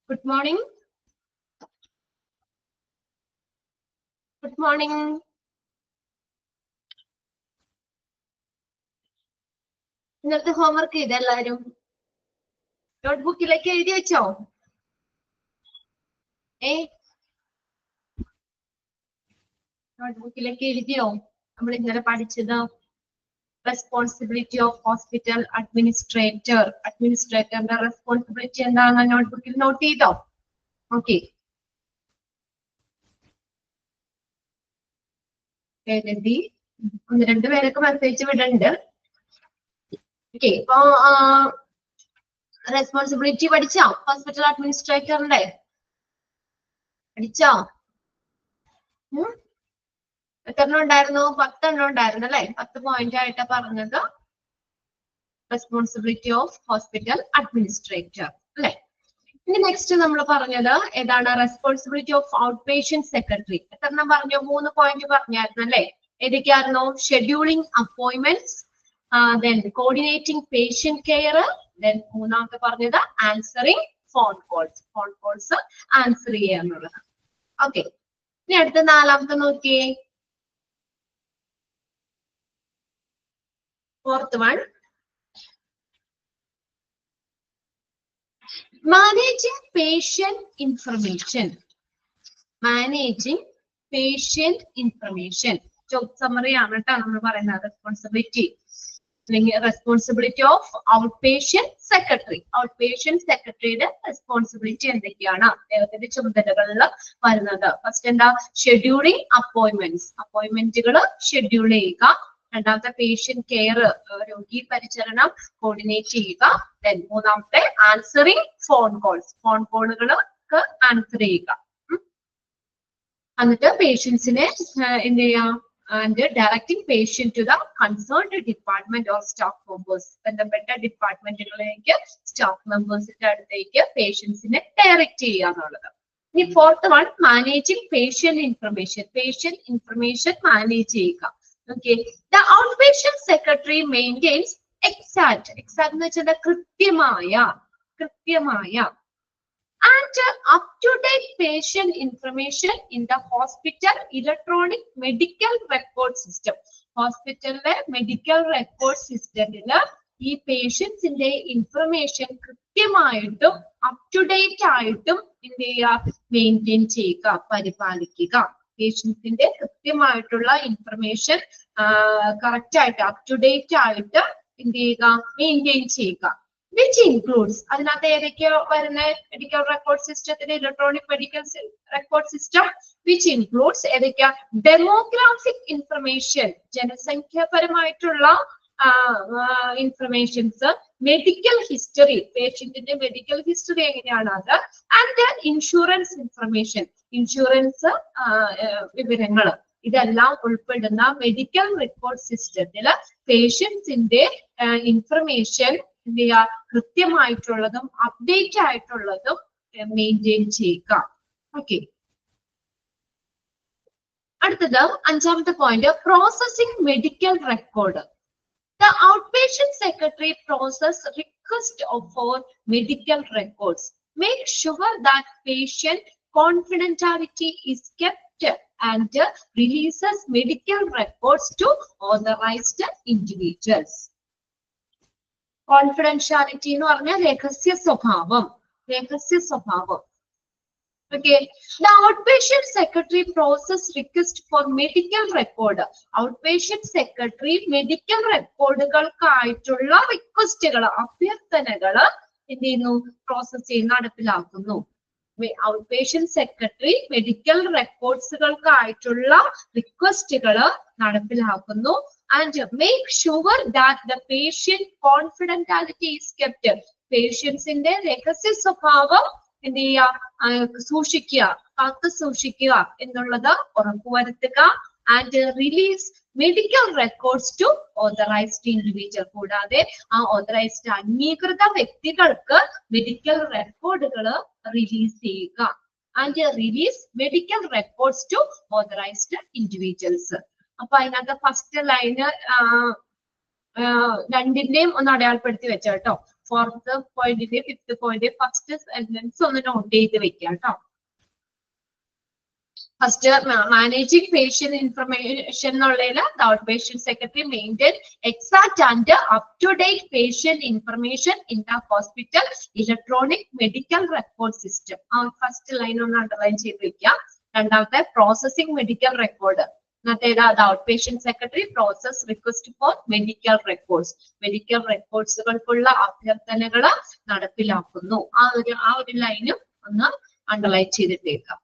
Good morning. Good morning. ഇന്നത്തെ homework ചെയ്ത എല്ലാരും നോട്ട്ബുക്കിലേക്ക് എഴുതി വെച്ചോ? നോട്ട്ബുക്കിലേക്ക് എഴുതിയോ? നമ്മൾ ഇന്നലെ പഠിച്ചത് റെസ്പോൺസിബിലിറ്റി ഓഫ് ഹോസ്പിറ്റൽ അഡ്മിനിസ്ട്രേറ്റർ. അഡ്മിനിസ്ട്രേറ്ററിന്റെ റെസ്പോൺസിബിലിറ്റി എന്താണെന്ന് നോട്ട്ബുക്കിൽ നോട്ട് ചെയ്തോ? ഓക്കെ, എഴുതി. ഒന്ന് രണ്ട് പേരൊക്കെ മെസ്സേജ് വിടുന്നുണ്ട്. ഓക്കെ, അപ്പൊ റെസ്പോൺസിബിലിറ്റി പഠിച്ചോ? ഹോസ്പിറ്റൽ അഡ്മിനിസ്ട്രേറ്ററിന്റെ പഠിച്ചോ? എത്രണ്ണം ഉണ്ടായിരുന്നു? 10 എണ്ണം ഉണ്ടായിരുന്നു അല്ലെ? 10 പോയിന്റ് ആയിട്ടാ പറഞ്ഞത്. റെസ്പോൺസിബിലിറ്റി ഓഫ് ഹോസ്പിറ്റൽ അഡ്മിനിസ്ട്രേറ്റർ അല്ലെ? ഇനി നെക്സ്റ്റ് നമ്മൾ പറഞ്ഞത് ഏതാണ്? Responsibility of outpatient secretary. എത്രണ്ണം പറഞ്ഞു? 3 പോയിന്റ് പറഞ്ഞായിരുന്നു അല്ലെ? ഏതൊക്കെയായിരുന്നു? Scheduling appointments, then coordinating patient care, then മൂന്നാമത്തെ പറഞ്ഞത് answering phone calls. Phone calls answer ചെയ്യുക എന്നുള്ളത്. ഓക്കെ, ഇനി അടുത്ത നാലാമത്തെ നോക്കിയേ. Fourth one, managing patient information. Managing patient information summary ആണ് കേട്ടോ നമ്മൾ പറയുന്നത്. റെസ്പോൺസിബിലിറ്റി അല്ലെങ്കിൽ responsibility of outpatient secretary. Outpatient സെക്രട്ടറിയുടെ റെസ്പോൺസിബിലിറ്റി എന്തൊക്കെയാണ് അദ്ദേഹത്തിന്റെ ചുമതലകളിൽ വരുന്നത്? ഫസ്റ്റ് എന്താ? Scheduling appointments. അപ്പോയിന്റ്മെന്റുകൾ ഷെഡ്യൂൾ ചെയ്യുക. രണ്ടാമത്തെ പേഷ്യന്റ് കെയർ, രോഗി പരിചരണം കോർഡിനേറ്റ് ചെയ്യുക. ദെൻ മൂന്നാമത്തെ ആൻസറിങ് ഫോൺ കോൾസ്. ഫോൺ കോളുകൾക്ക് ആൻസർ ചെയ്യുക. എന്നിട്ട് പേഷ്യൻസിനെ എന്ത് ചെയ്യാം? and directing patient to the concerned department or staff members. ബന്ധപ്പെട്ട ഡിപ്പാർട്ട്മെന്റുകളിലേക്ക് സ്റ്റാഫ് മെമ്പേഴ്സിന്റെ അടുത്തേക്ക് പേഷ്യൻസിനെ ഡയറക്റ്റ് ചെയ്യുക എന്നുള്ളത്. ഇനി fourth one, managing patient information. Patient information manage ചെയ്യുക. Okay, the outpatient secretary maintains exact എന്ന് വെച്ചാൽ കൃത്യമായ and up-to-date patient information in the hospital electronic medical record system. ഹോസ്പിറ്റലിലെ മെഡിക്കൽ റെക്കോർഡ് സിസ്റ്റത്തില് ഈ പേഷ്യൻസിന്റെ ഇൻഫർമേഷൻ കൃത്യമായിട്ടും അപ് ടു ഡേറ്റ് ആയിട്ടും എന്ത് ചെയ്യുക? മെയിൻറ്റെയിൻ ചെയ്യുക, പരിപാലിക്കുക. പേഷ്യൻസിന്റെ കൃത്യമായിട്ടുള്ള ഇൻഫർമേഷൻ കറക്റ്റ് ആയിട്ട് അപ് ടു ഡേറ്റ് ആയിട്ട് എന്ത് ചെയ്യുക? മെയിൻറ്റെയിൻ ചെയ്യുക. which includes, അതിനകത്ത് ഏതൊക്കെയോ വരുന്ന മെഡിക്കൽ റെക്കോർഡ് സിസ്റ്റത്തിന്? Electronic medical record system which includes ഏതൊക്കെയാ? ഡെമോഗ്രാഫിക് ഇൻഫർമേഷൻ, ജനസംഖ്യാപരമായിട്ടുള്ള ഇൻഫർമേഷൻസ്, മെഡിക്കൽ ഹിസ്റ്ററി, പേഷ്യന്റിന്റെ മെഡിക്കൽ ഹിസ്റ്ററി എങ്ങനെയാണ് അത്, ആൻഡ് ഇൻഷുറൻസ് ഇൻഫർമേഷൻ, ഇൻഷുറൻസ് വിവരങ്ങൾ. ഇതെല്ലാം ഉൾപ്പെടുന്ന മെഡിക്കൽ റെക്കോർഡ് സിസ്റ്റത്തിൽ പേഷ്യൻസിന്റെ ഇൻഫർമേഷൻ എന്ത് ചെയ്യുക? കൃത്യമായിട്ടുള്ളതും അപ്ഡേറ്റ് ആയിട്ടുള്ളതും മെയിൻറ്റെയിൻ ചെയ്യുക. ഓക്കെ, അടുത്തത് അഞ്ചാമത്തെ point, processing medical record. The outpatient secretary process request for medical records, make sure that patient confidentiality is kept and releases medical records to authorised individuals. Confidentiality എന്ന് പറഞ്ഞാൽ രഹസ്യ സ്വഭാവം. Okay, the outpatient secretary process request for medical record. Outpatient secretary medical റെക്കോർഡുകൾക്കായിട്ടുള്ള റിക്വസ്റ്റുകൾ, അഭ്യർത്ഥനകൾ എന്ത് ചെയ്യുന്നു? Process ചെയ്ത് നടപ്പിലാക്കുന്നു. ഔട്ട്പേഷ്യന്റ് സെക്രട്ടറി മെഡിക്കൽ റെക്കോർഡ്സുകൾക്കായിട്ടുള്ള റിക്വസ്റ്റുകൾ നടപ്പിലാക്കുന്നു. And make sure that the patient confidentiality is kept. പേഷ്യൻസിന്റെ രഹസ്യ സ്വഭാവം എന്ത് ചെയ്യുക? സൂക്ഷിക്കുക, കാത്തു സൂക്ഷിക്കുക എന്നുള്ളത് ഉറപ്പുവരുത്തുക. And release medical records to authorised individual. കൂടാതെ ആ ഓതറൈസ്ഡ് അംഗീകൃത വ്യക്തികൾക്ക് മെഡിക്കൽ റെക്കോർഡുകൾ റിലീസ് ചെയ്യുക. And release medical records to authorised individuals. അപ്പൊ അതിനകത്ത് ഫസ്റ്റ് ലൈന് രണ്ടിന്റെയും ഒന്ന് അടയാളപ്പെടുത്തി വെച്ചോ കേട്ടോ. ഫോർത്ത് പോയിന്റിന്റെ ഫിഫ്ത് പോയിന്റ് ഫസ്റ്റ് സെന്റൻസ് ഒന്ന് നോട്ട് ചെയ്ത് വെക്കാം കേട്ടോ. ഫസ്റ്റ് മാനേജിംഗ് പേഷ്യന്റ് ഇൻഫർമേഷൻ എന്നുള്ളതിൽ the outpatient secretary maintain exact and up to date patient information in the hospital electronic medical record system. ആ ഫസ്റ്റ് ലൈൻ ഒന്ന് underline ചെയ്ത് വെക്കാം. രണ്ടാമത്തെ processing medical record. The outpatient secretary process request for medical records. Medical റെക്കോർഡ്സുകൾക്കുള്ള അഭ്യർത്ഥനകൾ നടപ്പിലാക്കുന്നു. ആ ഒരു ലൈനും ഒന്ന് അണ്ടർലൈൻ ചെയ്തിട്ടേക്കാം.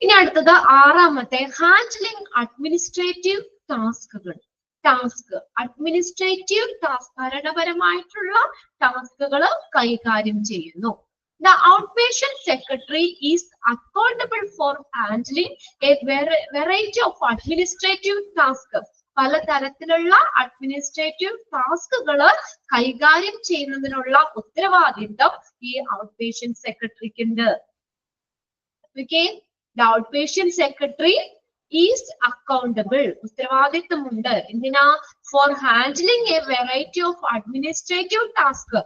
ഇനി അടുത്തത് ആറാമത്തെ ഹാൻഡ്ലിംഗ് അഡ്മിനിസ്ട്രേറ്റീവ് ടാസ്കുകൾ. അഡ്മിനിസ്ട്രേറ്റീവ് ടാസ്ക് ഭരണപരമായിട്ടുള്ള ടാസ്കുകൾ കൈകാര്യം ചെയ്യുന്നു. The outpatient secretary is accountable for handling a variety of administrative tasks. പലതരത്തിലുള്ള അഡ്മിനിസ്ട്രേറ്റീവ് ടാസ്കുകൾ കൈകാര്യം ചെയ്യുന്നതിനുള്ള ഉത്തരവാദിത്തം ഈ ഔട്ട് പേഷ്യന്റ് സെക്രട്ടറിക്ക് ഉണ്ട്. Okay, the outpatient secretary is accountable. ഉത്തരവാദിത്തമുണ്ട്. എന്തിനാ? For handling A variety of administrative task.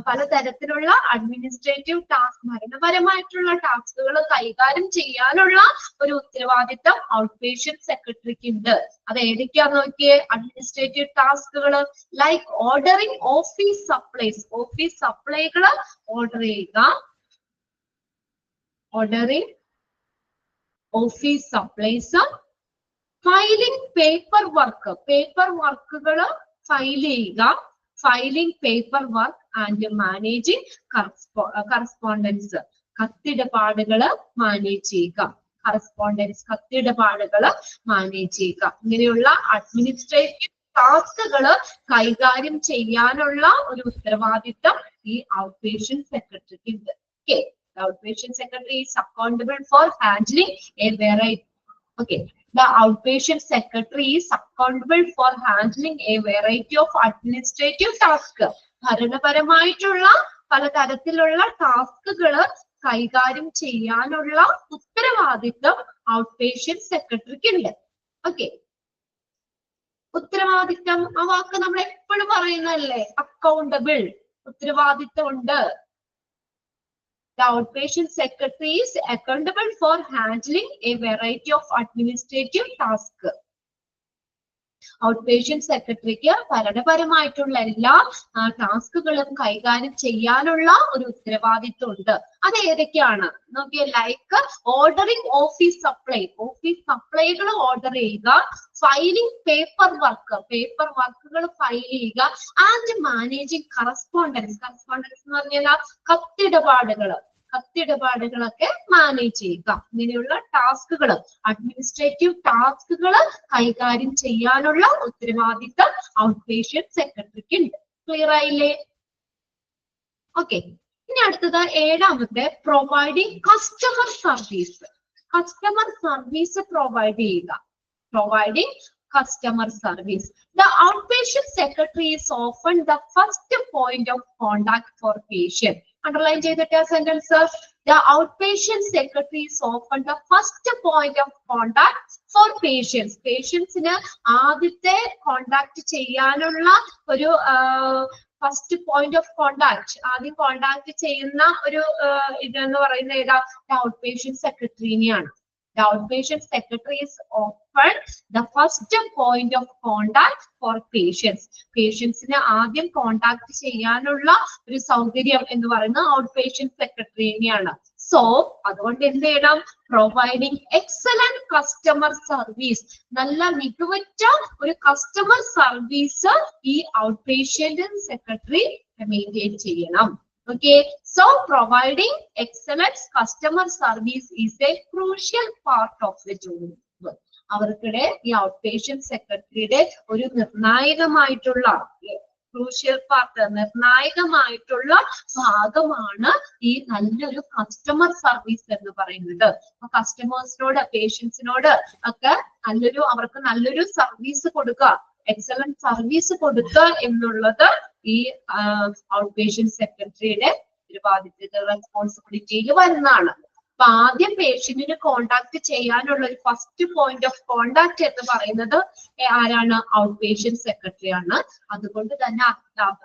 പലതരത്തിലുള്ള അഡ്മിനിസ്ട്രേറ്റീവ് ടാസ്ക് ഭരണപരമായിട്ടുള്ള ടാസ്കുകൾ കൈകാര്യം ചെയ്യാനുള്ള ഒരു ഉത്തരവാദിത്തം ഔട്ട് പേഷ്യന്റ് സെക്രട്ടറിക്ക് ഉണ്ട്. അത് ഏതൊക്കെയാന്ന് നോക്കിയേ. അഡ്മിനിസ്ട്രേറ്റീവ് ടാസ്കുകൾ like ordering office supplies. Office സപ്ലൈകൾ ഓർഡർ ചെയ്യുക. Ordering office supplies. Filing paperwork. Paper വർക്കുകൾ ഫയൽ ചെയ്യുക. Filing paperwork and managing correspondence. കത്തിടപാടുകൾ മാനേജ് ചെയ്യുക. കത്തിടപാടുകൾ മാനേജ് ചെയ്യുക. ഇങ്ങനെയുള്ള അഡ്മിനിസ്ട്രേറ്റീവ് ടാസ്കുകൾ കൈകാര്യം ചെയ്യാനുള്ള ഒരു ഉത്തരവാദിത്തം ഈ ഔട്ട് പേഷ്യന്റ് സെക്രട്ടറിക്ക് ഉണ്ട്. Okay, the outpatient secretary is accountable for handling a variety. Okay, the outpatient secretary is accountable for handling a variety of administrative tasks. ഭരണപരമായിട്ടുള്ള പലതരത്തിലുള്ള ടാസ്കുകൾ കൈകാര്യം ചെയ്യാനുള്ള ഉത്തരവാദിത്തം ഔട്ട് പേഷ്യന്റ് സെക്രട്ടറിക്ക് ഉണ്ട്. ഓക്കെ, ഉത്തരവാദിത്തം ആ വാക്ക് നമ്മൾ എപ്പോഴും പറയുന്നതല്ലേ. അക്കൗണ്ടബിൾ, ഉത്തരവാദിത്തം ഉണ്ട്. The outpatient secretary is accountable for handling a variety of administrative tasks. Out patient സെക്രട്ടറിക്ക് ഭരണപരമായിട്ടുള്ള എല്ലാ ടാസ്കുകളും കൈകാര്യം ചെയ്യാനുള്ള ഒരു ഉത്തരവാദിത്വം ഉണ്ട്. അത് ഏതൊക്കെയാണ് നോക്കിയ? Like ordering office supply. Office സപ്ലൈകൾ ഓർഡർ ചെയ്യുക. Filing paperwork. പേപ്പർ വർക്കുകൾ ഫയൽ ചെയ്യുക. And managing correspondence. കറസ്പോണ്ടൻസ് എന്ന് പറഞ്ഞാൽ കത്തിടപാടുകളൊക്കെ മാനേജ് ചെയ്യുക. ഇങ്ങനെയുള്ള ടാസ്കുകൾ, അഡ്മിനിസ്ട്രേറ്റീവ് ടാസ്കുകൾ കൈകാര്യം ചെയ്യാനുള്ള ഉത്തരവാദിത്തം ഔട്ട് പേഷ്യന്റ് സെക്രട്ടറിക്ക് ഉണ്ട്. ക്ലിയർ ആയില്ലേ? ഓക്കെ, ഇനി അടുത്തത് ഏഴാമത്തെ providing customer service. Customer service provide ചെയ്യുക. Providing customer service. The outpatient secretary is often the first point of contact for patient. Underline ചെയ്തിട്ട് ആ sentence. The outpatient secretary is often the first point of contact for patients. പേഷ്യൻസിന് ആദ്യത്തെ contact ചെയ്യാനുള്ള ഒരു first point of contact, ആദ്യം contact ചെയ്യുന്ന ഒരു ഇതെന്ന് പറയുന്ന ഏതാ? ഔട്ട് പേഷ്യന്റ് സെക്രട്ടറിനെയാണ്. The outpatient secretary is often the first point of contact for patients. പേഷ്യൻസിനെ ആദ്യം കോണ്ടാക്ട് ചെയ്യാനുള്ള ഒരു സൗകര്യം എന്ന് പറയുന്നത് ഔട്ട് പേഷ്യന്റ് സെക്രട്ടറിനെയാണ്. സോ അതുകൊണ്ട് എന്ത് ചെയ്യണം? Providing excellent customer service. നല്ല മികവുറ്റ ഒരു കസ്റ്റമർ സർവീസ് ഈ ഔട്ട് പേഷ്യന്റ് സെക്രട്ടറി മെയിൻറ്റെയിൻ ചെയ്യണം. Okay, so providing excellent customer service is a crucial part of the job. അവർക്കിടെ ഈ ഔട്ട് പേഷ്യന്റ് സെക്രട്ടറിയുടെ ഒരു നിർണായകമായിട്ടുള്ള ക്രൂഷ്യൽ പാർട്ട്, നിർണായകമായിട്ടുള്ള ഭാഗമാണ് ഈ നല്ലൊരു കസ്റ്റമർ സർവീസ് എന്ന് പറയുന്നത്. അപ്പൊ കസ്റ്റമേഴ്സിനോട്, പേഷ്യൻസിനോട് ഒക്കെ അവർക്ക് നല്ലൊരു സർവീസ് കൊടുക്കുക, എക്സലന്റ് സർവീസ് കൊടുക്കുക എന്നുള്ളത് ഈ ഔട്ട് പേഷ്യന്റ് സെക്രട്ടറിയുടെ ഒരു ബാധ്യത, റെസ്പോൺസിബിലിറ്റിയിൽ വരുന്നതാണ്. അപ്പൊ ആദ്യം പേഷ്യന്റിന് കോണ്ടാക്ട് ചെയ്യാനുള്ള ഒരു ഫസ്റ്റ് പോയിന്റ് ഓഫ് കോണ്ടാക്ട് എന്ന് പറയുന്നത് ആരാണ്? ഔട്ട് പേഷ്യന്റ് സെക്രട്ടറി ആണ്. അതുകൊണ്ട് തന്നെ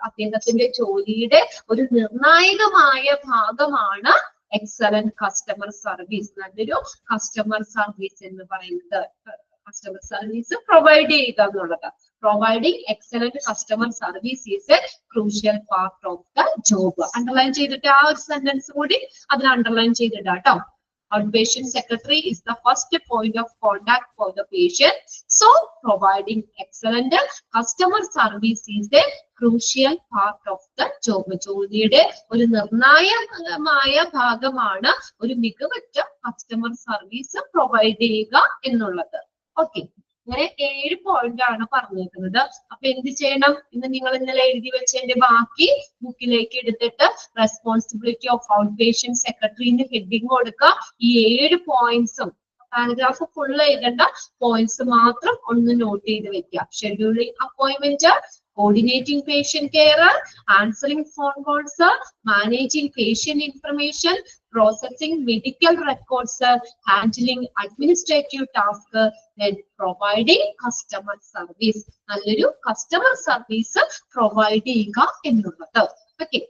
അദ്ദേഹത്തിന്റെ ജോലിയുടെ ഒരു നിർണായകമായ ഭാഗമാണ് എക്സലന്റ് കസ്റ്റമർ സർവീസ്. നല്ലൊരു കസ്റ്റമർ സർവീസ് എന്ന് പറയുന്നത്, കസ്റ്റമർ സർവീസ് പ്രൊവൈഡ് ചെയ്യുക എന്നുള്ളത്. Providing excellent customer service is A crucial part of the job. Underline ചെയ്തിട്ട് ആ ഒരു സെന്റൻസ് കൂടി അതിൽ underline ചെയ്തിട്ടാട്ടോ. Outpatient secretary is the first point of contact for the patient. So, providing excellent customer service is a crucial part of the job. ജോലിയുടെ ഒരു നിർണായകമായ ഭാഗമാണ് ഒരു മികവുറ്റ കസ്റ്റമർ സർവീസ് പ്രൊവൈഡ് ചെയ്യുക എന്നുള്ളത്. ഓക്കെ, അങ്ങനെ 7 പോയിന്റ് ആണ് പറഞ്ഞിരിക്കുന്നത്. അപ്പൊ എന്ത് ചെയ്യണം? ഇന്ന് നിങ്ങൾ ഇന്നലെ എഴുതി വെച്ചതിന്റെ ബാക്കി ബുക്കിലേക്ക് എടുത്തിട്ട് റെസ്പോൺസിബിലിറ്റി ഓഫ് ഔട്ട് പേഷ്യന്റ് സെക്രട്ടറിന് ഹെഡിങ് കൊടുക്കുക. ഈ 7 പോയിന്റ്സും പാരഗ്രാഫ് ഫുൾ എഴുതേണ്ട, പോയിന്റ്സ് മാത്രം ഒന്ന് നോട്ട് ചെയ്ത് വെക്കുക. Scheduling appointment, coordinating patient care, answering phone calls, managing patient information, processing medical records, handling administrative tasks, then providing customer service. നല്ലൊരു കസ്റ്റമർ സർവീസ് പ്രൊവൈഡ് ചെയ്യുക എന്നുള്ളത്. ഓക്കെ,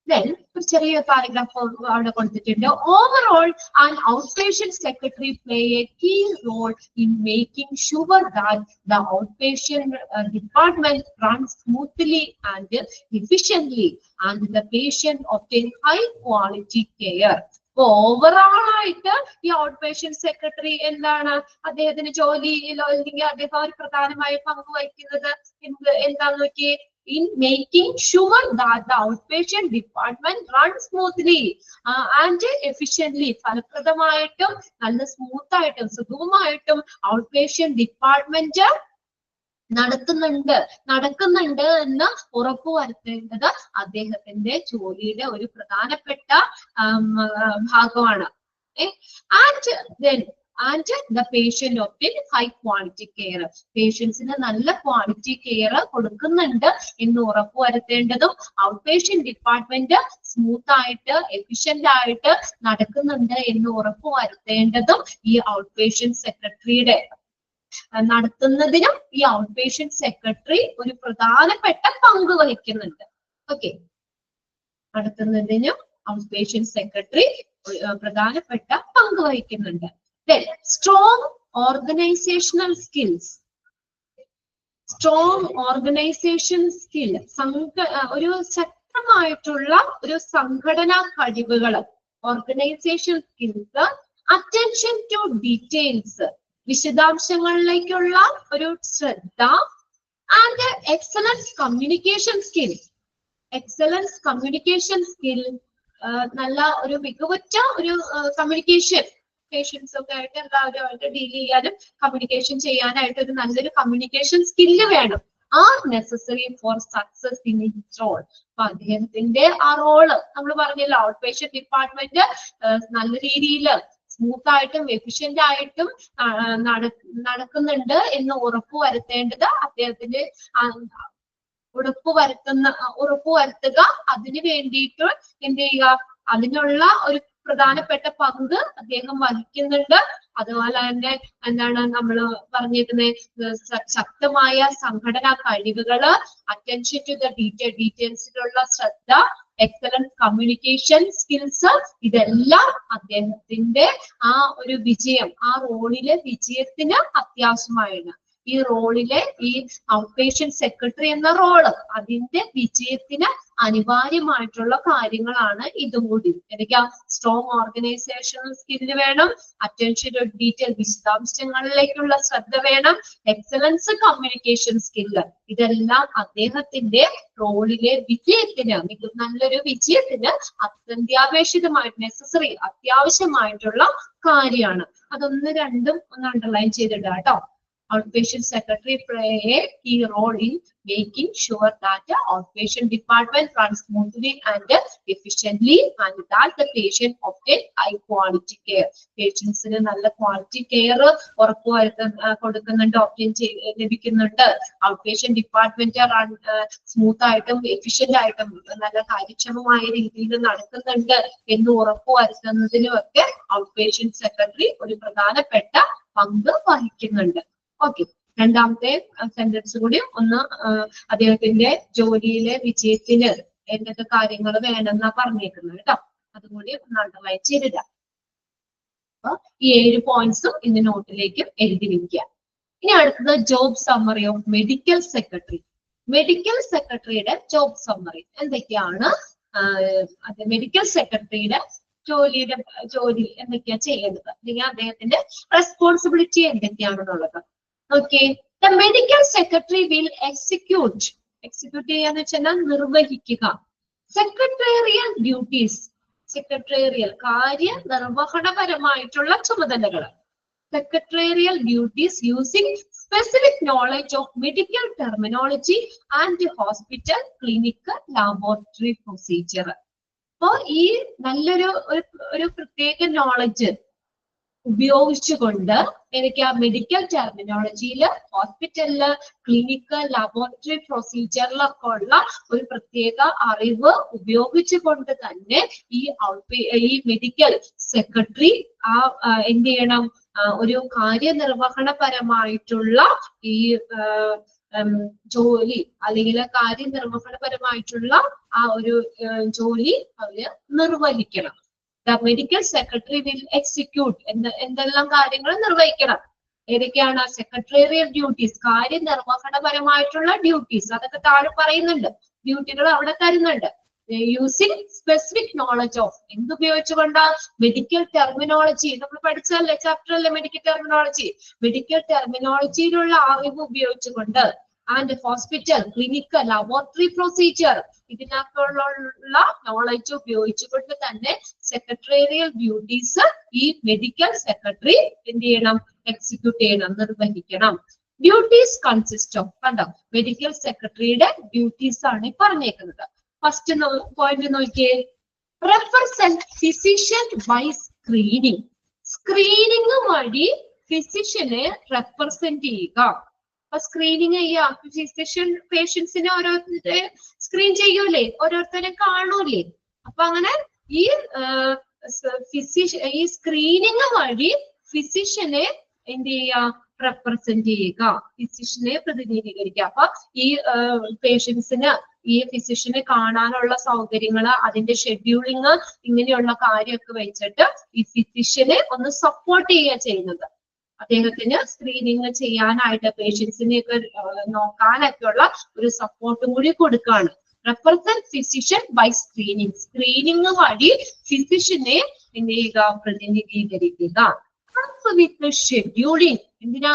then ഒരു ചെറിയ പാരഗ്രാഫ് അവിടെ കൊടുത്തിട്ടുണ്ട്. Overall, an outpatient secretary play a key role in making sure that the outpatient department runs smoothly and efficiently and the patient obtain high quality care. Overall ആയിട്ട് ഈ out patient secretary എന്താണ് അദ്ദേഹത്തിന്റെ ജോലിയിലോ അല്ലെങ്കിൽ അദ്ദേഹം ഒരു പ്രധാനമായ പങ്ക് വഹിക്കുന്നത് എന്താന്ന് നോക്കിയേ? In making sure that the outpatient department runs smoothly and efficiently. ഫലപ്രദമായിട്ടും നല്ല സ്മൂത്ത് ആയിട്ടും സുഗമമായിട്ടും ഔട്ട് പേഷ്യന്റ് ഡിപ്പാർട്ട്മെന്റ് നടക്കുന്നുണ്ട് എന്ന് ഉറപ്പുവരുത്തേണ്ടത് അദ്ദേഹത്തിന്റെ ജോലിയുടെ ഒരു പ്രധാനപ്പെട്ട ഭാഗമാണ്. And the patient obtain high quality care. പേഷ്യൻസിന് നല്ല ക്വാളിറ്റി കെയർ കൊടുക്കുന്നുണ്ട് എന്ന് ഉറപ്പുവരുത്തേണ്ടതും ഔട്ട് പേഷ്യന്റ് ഡിപ്പാർട്ട്മെന്റ് സ്മൂത്ത് ആയിട്ട് എഫിഷ്യന്റ് ആയിട്ട് നടക്കുന്നുണ്ട് എന്ന് ഉറപ്പുവരുത്തേണ്ടതും ഈ ഔട്ട് പേഷ്യന്റ് സെക്രട്ടറിയുടെ നടത്തുന്നതിനും ഈ ഔട്ട് പേഷ്യന്റ് സെക്രട്ടറി ഒരു പ്രധാനപ്പെട്ട പങ്ക് വഹിക്കുന്നുണ്ട്. ഓക്കെ, നടത്തുന്നതിനും ഔട്ട് പേഷ്യന്റ് സെക്രട്ടറി പ്രധാനപ്പെട്ട പങ്ക് വഹിക്കുന്നുണ്ട്. Then, strong organizational skills. Strong organization skill. ഒരു ശക്തമായിട്ടുള്ള ഒരു സംഘടനാ കഴിവുകൾ. Organisation skills, attention to details, വിശദാംശങ്ങളിലേക്കുള്ള ഒരു ശ്രദ്ധ, and excellence communication skill. Excellence communication skill, നല്ല ഒരു മികവുറ്റ ഒരു കമ്മ്യൂണിക്കേഷൻ, പേഷ്യൻസ് ഒക്കെ ആയിട്ട് എല്ലാവരുമായിട്ട് ഡീൽ ചെയ്യാനും കമ്മ്യൂണിക്കേഷൻ ചെയ്യാനായിട്ട് ഒരു നല്ലൊരു കമ്മ്യൂണിക്കേഷൻ സ്കില്ല് വേണം. Are necessary for success in his role. അപ്പൊ അദ്ദേഹത്തിന്റെ ആ റോള് നമ്മൾ പറഞ്ഞല്ലോ, ഔട്ട് പേഷ്യന്റ് ഡിപ്പാർട്ട്മെന്റ് നല്ല രീതിയിൽ സ്മൂത്ത് ആയിട്ടും എഫിഷ്യന്റ് ആയിട്ടും നടക്കുന്നുണ്ട് എന്ന് ഉറപ്പുവരുത്തേണ്ടത് അദ്ദേഹത്തിന്റെ ഉറപ്പുവരുത്തുക. അതിന് വേണ്ടിയിട്ട് എന്ത് ചെയ്യുക? അതിനുള്ള ഒരു പ്രധാനപ്പെട്ട പങ്ക് അദ്ദേഹം വഹിക്കുന്നുണ്ട്. അതുപോലെ തന്നെ എന്താണ് നമ്മൾ പറഞ്ഞിരിക്കുന്നത്? ശക്തമായ സംഘടനാ കഴിവുകള്, അറ്റൻഷൻ ടു ദ ഡീറ്റെയിൽസിലുള്ള ശ്രദ്ധ, എക്സലന്റ് കമ്മ്യൂണിക്കേഷൻ സ്കിൽസ്, ഇതെല്ലാം അദ്ദേഹത്തിന്റെ ആ ഒരു വിജയം, ആ റോളിലെ വിജയത്തിന് അത്യാവശ്യമാണ്. ഈ റോളിലെ ഈ ഔട്ട് പേഷ്യന്റ് സെക്രട്ടറി എന്ന റോള് അതിന്റെ വിജയത്തിന് അനിവാര്യമായിട്ടുള്ള കാര്യങ്ങളാണ് ഇതും കൂടി. എനിക്ക് സ്ട്രോങ് ഓർഗനൈസേഷണൽ സ്കില്ല് വേണം, അറ്റൻഷൻ ടു ഡീറ്റെയിൽ വിശദാംശങ്ങളിലേക്കുള്ള ശ്രദ്ധ വേണം, എക്സലൻസ് കമ്മ്യൂണിക്കേഷൻ സ്കില്ല്, ഇതെല്ലാം അദ്ദേഹത്തിന്റെ റോളിലെ വിജയത്തിന്, നല്ലൊരു വിജയത്തിന് അത്യന്താപേക്ഷിതമായിട്ട് അത്യാവശ്യമായിട്ടുള്ള കാര്യമാണ്. അതൊന്ന് രണ്ടും ഒന്ന് അണ്ടർലൈൻ ചെയ്തിടാം കേട്ടോ. Outpatient secretary play a key role in making sure that the outpatient department runs smoothly and efficiently and that the patient obtain high quality care. Patients in നല്ല quality care കൊടുക്കുന്നുണ്ട്, obtain ലഭിക്കുന്നുണ്ട്. Outpatient department run smooth ആയിട്ടും efficient ആയിട്ടും നല്ല കാര്യക്ഷമമായ രീതിയിൽ നടക്കുന്നുണ്ട് എന്ന് ഉറപ്പുവരുത്തുന്നതിനും ഒക്കെ ഔട്ട്പേഷ്യന്റ് സെക്രട്ടറി ഒരു പ്രധാനപ്പെട്ട പങ്ക് വഹിക്കുന്നുണ്ട്. ഓക്കെ, രണ്ടാമത്തെ സെന്റൻസ് കൂടി ഒന്ന് അദ്ദേഹത്തിന്റെ ജോലിയിലെ വിജയത്തിന് എന്തൊക്കെ കാര്യങ്ങൾ വേണമെന്നാ പറഞ്ഞേക്കുന്നത് കേട്ടോ, അതുകൂടി ഒന്ന് അണ്ടർലൈൻ ചെയ്തിടാം. അപ്പൊ ഈ 7 പോയിന്റ്സും ഇന്ന് നോട്ടിലേക്ക് എഴുതി വെക്കുക. ഇനി അടുത്തത് job summary of medical secretary. Medical സെക്രട്ടറിയുടെ ജോബ് സമ്മറി എന്തൊക്കെയാണ്, അത് മെഡിക്കൽ സെക്രട്ടറിയുടെ ജോലി എന്തൊക്കെയാ ചെയ്യേണ്ടത്, അല്ലെങ്കിൽ അദ്ദേഹത്തിന്റെ റെസ്പോൺസിബിലിറ്റി എന്തൊക്കെയാണെന്നുള്ളത്. Okay, the medical secretary will execute ചെയ്യാന്ന് വെച്ചാൽ നിർവഹിക്കുക സെക്രട്ടേറിയൽ ഡ്യൂട്ടീസ്, സെക്രട്ടേറിയൽ കാര്യനിർവഹണപരമായിട്ടുള്ള ചുമതലകൾ. Secretarial duties using specific knowledge of medical terminology and hospital, clinical, laboratory procedure. അപ്പോൾ ഈ നല്ലൊരു പ്രത്യേക നോളജ് ഉപയോഗിച്ചുകൊണ്ട് എനിക്ക് ആ മെഡിക്കൽ ടെർമിനോളജിയില്, ഹോസ്പിറ്റലില്, ക്ലിനിക്കൽ, ലാബോറട്ടറി പ്രൊസീജിയറിലൊക്കെ ഉള്ള ഒരു പ്രത്യേക അറിവ് ഉപയോഗിച്ചുകൊണ്ട് തന്നെ ഈ മെഡിക്കൽ സെക്രട്ടറി എന്ത് ചെയ്യണം, ഒരു കാര്യനിർവഹണപരമായിട്ടുള്ള ഈ ജോലി അല്ലെങ്കിൽ കാര്യനിർവഹണപരമായിട്ടുള്ള ആ ഒരു ജോലി അവര് നിർവഹിക്കണം. The medical secretary will execute എന്തെല്ലാം കാര്യങ്ങൾ നിർവഹിക്കണം, ഏതൊക്കെയാണ് സെക്രട്ടേറിയൽ ഡ്യൂട്ടീസ്, കാര്യനിർവഹണപരമായിട്ടുള്ള ഡ്യൂട്ടീസ്, അതൊക്കെ താഴെ പറയുന്നുണ്ട്, ഡ്യൂട്ടികൾ അവിടെ തരുന്നുണ്ട്. യൂസിങ് സ്പെസിഫിക് നോളജ് ഓഫ് എന്തുപയോഗിച്ചുകൊണ്ട്, മെഡിക്കൽ ടെർമിനോളജി, നമ്മൾ പഠിച്ചല്ലേ ചാപ്റ്റർ അല്ലേ മെഡിക്കൽ ടെർമിനോളജി, മെഡിക്കൽ ടെർമിനോളജിയിലുള്ള അറിവ് ഉപയോഗിച്ചുകൊണ്ട്, and hospital, clinical, laboratory procedure, ഇതിനകത്തുള്ള നോളജ് ഉപയോഗിച്ചുകൊണ്ട് തന്നെ സെക്രട്ടേറിയൽ ഡ്യൂട്ടീസ് ഈ മെഡിക്കൽ സെക്രട്ടറി എന്ത് ചെയ്യണം, എക്സിക്യൂട്ട് ചെയ്യണം, നിർവഹിക്കണം. ഡ്യൂട്ടീസ് കൺസിസ്റ്റ് ഓഫ്, കണ്ടോ മെഡിക്കൽ സെക്രട്ടറിയുടെ ഡ്യൂട്ടീസ് ആണ് പറഞ്ഞേക്കുന്നത്. ഫസ്റ്റ് പോയിന്റ് നോക്കിയേ, represent physician by screening. Screening വഴി ഫിസിഷ്യനെ റെപ്രസെന്റ് ചെയ്യുക. അപ്പൊ സ്ക്രീനിങ് ചെയ്യാം, ഫിസിഷ്യൻ പേഷ്യൻസിനെ ഓരോരുത്തരെ സ്ക്രീൻ ചെയ്യൂലേ, ഓരോരുത്തരെ കാണൂലേ. അപ്പൊ അങ്ങനെ ഈ സ്ക്രീനിങ് വഴി ഫിസിഷ്യനെ എന്ത് ചെയ്യുക, റെപ്രസെന്റ് ചെയ്യുക, ഫിസിഷ്യനെ പ്രതിനിധീകരിക്കുക. അപ്പൊ ഈ പേഷ്യൻസിന് ഈ ഫിസിഷ്യനെ കാണാനുള്ള സൗകര്യങ്ങള്, അതിന്റെ ഷെഡ്യൂളിങ്, ഇങ്ങനെയുള്ള കാര്യമൊക്കെ വെച്ചിട്ട് ഈ ഫിസിഷ്യനെ ഒന്ന് സപ്പോർട്ട് ചെയ്യുക ചെയ്യുന്നത്. അദ്ദേഹത്തിന് സ്ക്രീനിങ് ചെയ്യാനായിട്ട് പേഷ്യൻസിനെയൊക്കെ നോക്കാനൊക്കെയുള്ള ഒരു സപ്പോർട്ടും കൂടി കൊടുക്കുകയാണ്. Represent physician by screening, screening വഴി ഫിസിഷ്യനെ എന്ത് ചെയ്യുക, പ്രതിനിധീകരിക്കുക. വിത്ത് ഷെഡ്യൂളിങ്, എന്തിനാ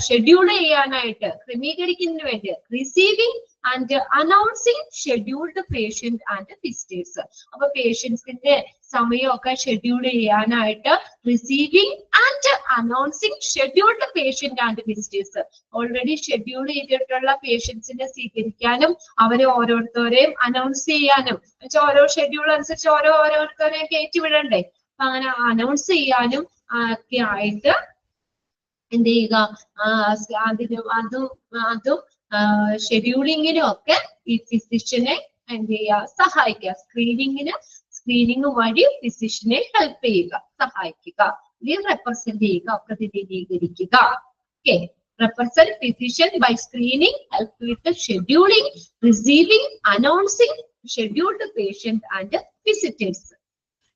ഷെഡ്യൂൾ ചെയ്യാനായിട്ട്, ക്രമീകരിക്കുന്നതിന് വേണ്ടി. Receiving and announcing scheduled patient and visitors. അപ്പൊ പേഷ്യൻസിന്റെ സമയമൊക്കെ ഷെഡ്യൂൾ ചെയ്യാനായിട്ട് receiving and announcing scheduled patient and visitors. Already schedule ചെയ്തിട്ടുള്ള പേഷ്യൻസിനെ സ്വീകരിക്കാനും അവരെ ഓരോരുത്തരെയും അനൗൺസ് ചെയ്യാനും, ഓരോ ഷെഡ്യൂൾ അനുസരിച്ച് ഓരോരുത്തരെയും കയറ്റി വിടണ്ടേ, അങ്ങനെ അനൗൺസ് ചെയ്യാനും ഒക്കെ ആയിട്ട് എന്ത് ചെയ്യുക, അതും ഷെഡ്യൂളിങ്ങിനും ഒക്കെ ഈ ഫിസിഷ്യനെ എന്ത് ചെയ്യുക, സഹായിക്കുക. സ്ക്രീനിങ് വഴി ഫിസിഷ്യനെ ഹെൽപ്പ് ചെയ്യുക, സഹായിക്കുക, റെപ്രസെന്റ് ചെയ്യുക, പ്രതിനിധീകരിക്കുക. Okay, represent physician by screening, help with scheduling, receiving, announcing scheduled patient and visitors.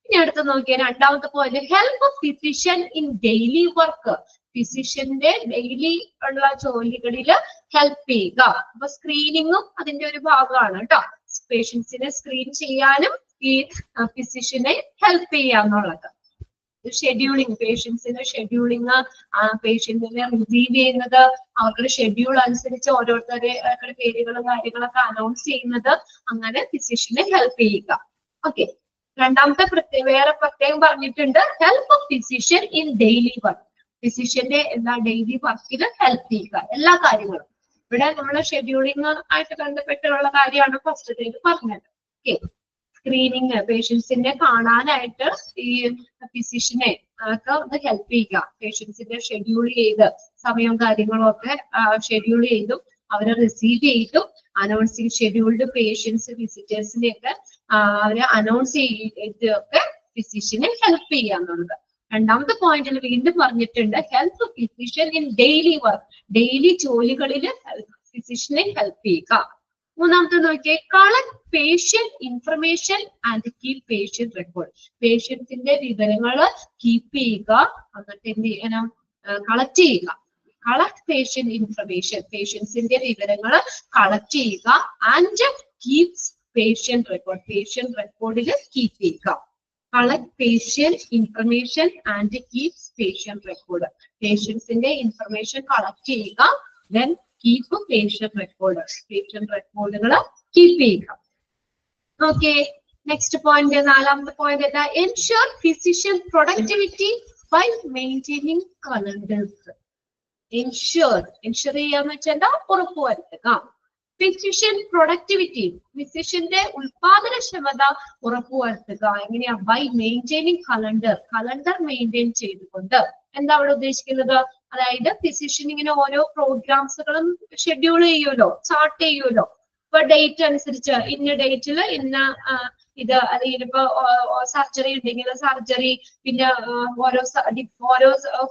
ഇനി അടുത്ത് നോക്കിയാൽ രണ്ടാമത്തെ point, help physician in daily work. ഫിസിഷ്യന്റെ ഡെയിലി ഉള്ള ജോലികളിൽ ഹെൽപ്പ് ചെയ്യുക. അപ്പൊ സ്ക്രീനിങ്ങും അതിന്റെ ഒരു ഭാഗമാണ് കേട്ടോ. പേഷ്യൻസിനെ സ്ക്രീൻ ചെയ്യാനും ഈ ഫിസിഷ്യനെ ഹെൽപ്പ് ചെയ്യാന്നുള്ളത്. ഷെഡ്യൂളിങ്, പേഷ്യൻസിന്റെ ഷെഡ്യൂളിങ്, പേഷ്യന്റിനെ റിസീവ് ചെയ്യുന്നത്, അവരുടെ ഷെഡ്യൂൾ അനുസരിച്ച് ഓരോരുത്തരുടെ പേരുകളും കാര്യങ്ങളൊക്കെ അനൗൺസ് ചെയ്യുന്നത്, അങ്ങനെ ഫിസിഷ്യനെ ഹെൽപ്പ് ചെയ്യുക. ഓക്കെ, രണ്ടാമത്തെ വേറെ പ്രത്യേകം പറഞ്ഞിട്ടുണ്ട്, help physician in daily work. ഫിസിഷ്യന്റെ എന്താ ഡെയിലി വർക്കിൽ ഹെൽപ്പ് ചെയ്യുക, എല്ലാ കാര്യങ്ങളും. ഇവിടെ നമ്മള് ഷെഡ്യൂളിംഗ് ആയിട്ട് ബന്ധപ്പെട്ടുള്ള കാര്യമാണ് ഫസ്റ്റ് പറഞ്ഞത്. ഓക്കെ, സ്ക്രീനിങ് പേഷ്യൻസിനെ കാണാനായിട്ട് ഈ ഫിസിഷ്യനെ ഒക്കെ ഒന്ന് ഹെൽപ്പ് ചെയ്യുക. പേഷ്യൻസിനെ ഷെഡ്യൂൾ ചെയ്ത് സമയവും കാര്യങ്ങളും ഒക്കെ ഷെഡ്യൂൾ ചെയ്തും അവരെ റിസീവ് ചെയ്തും അനൗൺസിങ് ഷെഡ്യൂൾഡ് പേഷ്യൻസ് വിസിറ്റേഴ്സിനെ ഒക്കെ അവരെ അനൗൺസ് ചെയ്തൊക്കെ ഫിസിഷ്യനെ ഹെൽപ്പ് ചെയ്യാന്നുള്ളത്. രണ്ടാമത്തെ പോയിന്റിൽ വീണ്ടും പറഞ്ഞിട്ടുണ്ട് help physician in daily work, daily ജോലികളിൽ ഫിസിഷ്യനെ ഹെൽപ്പ് ചെയ്യുക. മൂന്നാമത്തെ നോക്കിയേ, collect patient information and keep patient record. പേഷ്യൻസിന്റെ വിവരങ്ങൾ കീപ്പ് ചെയ്യുക, എന്നിട്ട് എന്ത് ചെയ്യണം, കളക്ട് ചെയ്യുക. കളക്ട് പേഷ്യന്റ് ഇൻഫർമേഷൻ, പേഷ്യൻസിന്റെ വിവരങ്ങൾ കളക്ട് ചെയ്യുക. And keeps patient record, patient റെക്കോർഡിൽ കീപ്പ് ചെയ്യുക. Collect patient information and keeps patient record. പേഷ്യൻസിന്റെ ഇൻഫർമേഷൻ കളക്ട് ചെയ്യുക, then keep patient record, patient റെക്കോർഡുകൾ കീപ്പ് ചെയ്യുക. ഓക്കെ, നെക്സ്റ്റ് പോയിന്റ്, നാലാമത്തെ പോയിന്റ് എന്താ, ensure physician productivity by maintaining calendars. Ensure ചെയ്യാന്ന് വെച്ചാൽ എന്താ, ഉറപ്പുവരുത്തുക. ഫിസിഷ്യൻ പ്രൊഡക്ടിവിറ്റി, ഫിസിഷ്യന്റെ ഉൽപാദനക്ഷമത ഉറപ്പുവരുത്തുക. എങ്ങനെയാ, ബൈ മെയിൻറ്റെയിനിങ് കലണ്ടർ മെയിൻറ്റെയിൻ ചെയ്തുകൊണ്ട്. എന്താ അവിടെ ഉദ്ദേശിക്കുന്നത്, അതായത് ഫിസിഷ്യൻ ഇങ്ങനെ ഓരോ പ്രോഗ്രാംസുകളും ഷെഡ്യൂൾ ചെയ്യുമല്ലോ, ചാർട്ട് ചെയ്യുമല്ലോ. ഇപ്പൊ ഡേറ്റ് അനുസരിച്ച് ഇന്ന ഡേറ്റിൽ ഇന്ന ഇത്, അല്ലെങ്കിൽ ഇപ്പൊ സർജറി ഉണ്ടെങ്കിൽ സർജറി, പിന്നെ ഓരോ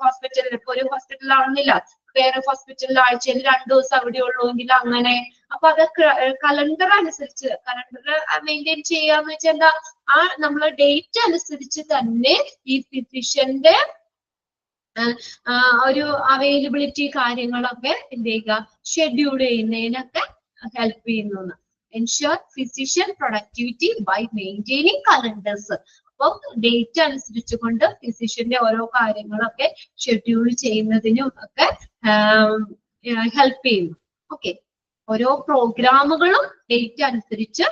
ഹോസ്പിറ്റലിൽ, ഇപ്പൊ ഒരു ഹോസ്പിറ്റലാണെന്നില്ല, വേറെ ഹോസ്പിറ്റലിൽ ആഴ്ചയിൽ 2 ദിവസം അവിടെ ഉള്ളൂങ്കിൽ അങ്ങനെ. അപ്പൊ അത് കലണ്ടർ അനുസരിച്ച്, കലണ്ടർ മെയിൻറ്റെയിൻ ചെയ്യാന്ന് വെച്ചാൽ എന്താ, ആ നമ്മളെ ഡേറ്റ് അനുസരിച്ച് തന്നെ ഈ ഫിസിഷ്യന്റെ ഒരു അവൈലബിലിറ്റി കാര്യങ്ങളൊക്കെ എന്ത് ചെയ്യുക, ഷെഡ്യൂൾ ചെയ്യുന്നതിനൊക്കെ ഹെൽപ്പ് ചെയ്യുന്നു. Ensure physician productivity by maintaining calendars. അപ്പൊ ഡേറ്റ് അനുസരിച്ചുകൊണ്ട് ഫിസിഷ്യന്റെ ഓരോ കാര്യങ്ങളൊക്കെ ഷെഡ്യൂൾ ചെയ്യുന്നതിനും ഒക്കെ ഹെൽപ്പ് ചെയ്യുന്നു. ഓക്കെ, ഓരോ പ്രോഗ്രാമുകളും ഡേറ്റ് അനുസരിച്ച്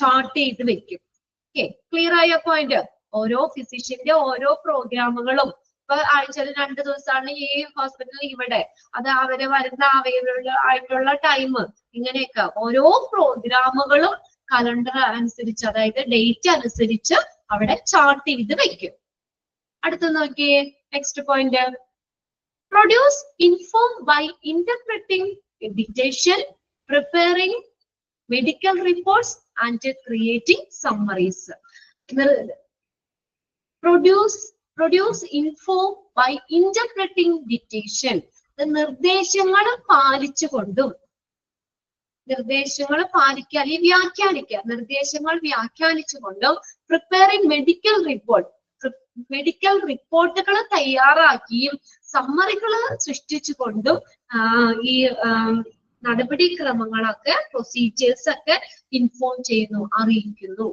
ചാർട്ട് ചെയ്ത് വെക്കും. ഓക്കെ, ക്ലിയർ ആയ പോയിന്റ്. ഓരോ ഫിസിഷ്യന്റെ ഓരോ പ്രോഗ്രാമുകളും, ഇപ്പൊ ആഴ്ചയിൽ 2 ദിവസമാണ് ഈ ഹോസ്പിറ്റലിൽ ഇവിടെ, അത് അവരെ വരുന്ന അവൈലബിൾ ആയിട്ടുള്ള ടൈം, ഇങ്ങനെയൊക്കെ ഓരോ പ്രോഗ്രാമുകളും കലണ്ടർ അനുസരിച്ച്, അതായത് ഡേറ്റ് അനുസരിച്ച് അവിടെ ചാർട്ട് ചെയ്ത് വെക്കും. അടുത്ത നോക്കിയേ, next point, produce inform by interpreting dictation, preparing medical reports and creating summaries. Produce inform by interpreting dictation, നിർദ്ദേശങ്ങൾ പാലിച്ചുകൊണ്ടും, നിർദ്ദേശങ്ങൾ പാലിക്കുക അല്ലെങ്കിൽ വ്യാഖ്യാനിക്കുക, നിർദ്ദേശങ്ങൾ വ്യാഖ്യാനിച്ചുകൊണ്ടും, പ്രിപ്പയറിംഗ് മെഡിക്കൽ റിപ്പോർട്ടുകൾ തയ്യാറാക്കിയും സമ്മറികൾ സൃഷ്ടിച്ചുകൊണ്ടും ഈ നടപടിക്രമങ്ങളൊക്കെ, പ്രൊസീജിയേഴ്സ് ഒക്കെ ഇൻഫോം ചെയ്യുന്നു, അറിയിക്കുന്നു.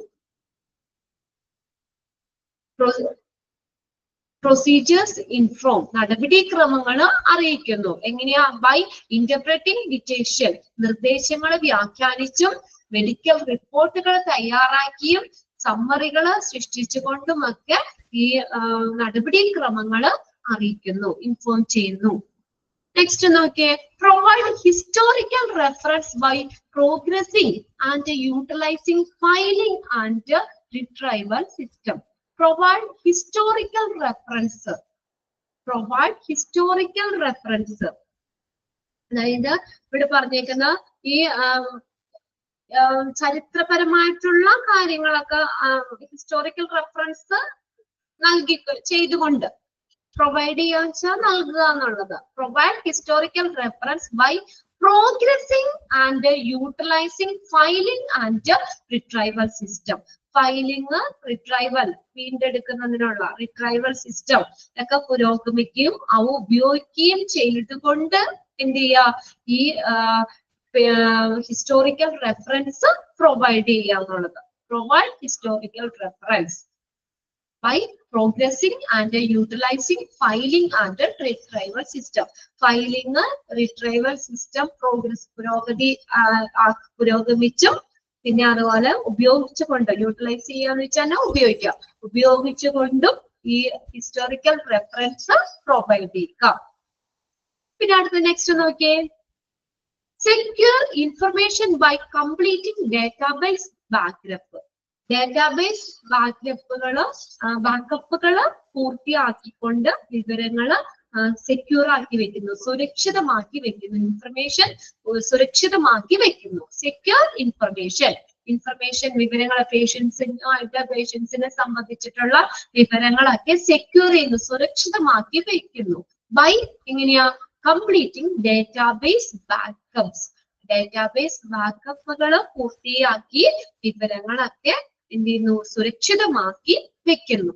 പ്രൊസീജിയേഴ്സ് ഇൻഫോം, നടപടിക്രമങ്ങൾ അറിയിക്കുന്നു. എങ്ങനെയാ, ബൈ ഇന്റർപ്രറ്റിംഗ് ഡിക്റ്റേഷൻ, നിർദ്ദേശങ്ങൾ വ്യാഖ്യാനിച്ചും മെഡിക്കൽ റിപ്പോർട്ടുകൾ തയ്യാറാക്കിയും സമ്മറികൾ സൃഷ്ടിച്ചുകൊണ്ടുമൊക്കെ ഈ നടപടിക്രമങ്ങൾ അറിയിക്കുന്നു, ഇൻഫോം ചെയ്യുന്നു. നെക്സ്റ്റ് നോക്കിയേ, provide historical reference by progressing and utilising filing and retrieval system. Provide historical reference, അതായത് ഇവിടെ പറഞ്ഞേക്കുന്ന ഈ ചരിത്രപരമായിട്ടുള്ള കാര്യങ്ങളൊക്കെ ഹിസ്റ്റോറിക്കൽ റെഫറൻസ് ചെയ്തുകൊണ്ട്, പ്രൊവൈഡ് ചെയ്യാന്ന് വെച്ചാൽ നൽകുക എന്നുള്ളത്. Provide historical reference by progressing and utilising filing and retrieval system. Filing, retrieval, വീണ്ടെടുക്കുന്നതിനുള്ള റിട്രൈവൽ സിസ്റ്റം ഒക്കെ പുരോഗമിക്കുകയും അവ ഉപയോഗിക്കുകയും ചെയ്തുകൊണ്ട് എന്ത് ചെയ്യുക, ഈ ഹിസ്റ്റോറിക്കൽ റെഫറൻസ് പ്രൊവൈഡ് ചെയ്യുക എന്നുള്ളത്. Provide historical reference by progressing and utilizing filing and retrieval system. Filing, retrieval system, പുരോഗമിച്ചും പിന്നെ അതുപോലെ ഉപയോഗിച്ചുകൊണ്ട്, യൂട്ടിലൈസ് ചെയ്യാന്ന് വെച്ചാൽ ഉപയോഗിച്ചുകൊണ്ടും ഈ ഹിസ്റ്റോറിക്കൽ റെഫറൻസ് പ്രൊവൈഡ് ചെയ്യുക. പിന്നെ അടുത്ത നെക്സ്റ്റ് നോക്കിയേ, secure information by completing database backup. Database ബാക്കപ്പുകള് പൂർത്തിയാക്കിക്കൊണ്ട് വിവരങ്ങള് സെക്യൂർ ആക്കി വെക്കുന്നു, സുരക്ഷിതമാക്കി വെക്കുന്നു, ഇൻഫർമേഷൻ സുരക്ഷിതമാക്കി വെക്കുന്നു. സെക്യൂർ ഇൻഫർമേഷൻ വിവരങ്ങൾ പേഷ്യൻസിനെ സംബന്ധിച്ചിട്ടുള്ള വിവരങ്ങളൊക്കെ സെക്യൂർ ചെയ്യുന്നു, സുരക്ഷിതമാക്കി വെക്കുന്നു. ബൈ എങ്ങനെയാ? Completing database backups. ഡേറ്റാബേസ് ബാക്കപ്പുകള് പൂർത്തിയാക്കി വിവരങ്ങളൊക്കെ എന്ത് ചെയ്യുന്നു? സുരക്ഷിതമാക്കി വെക്കുന്നു.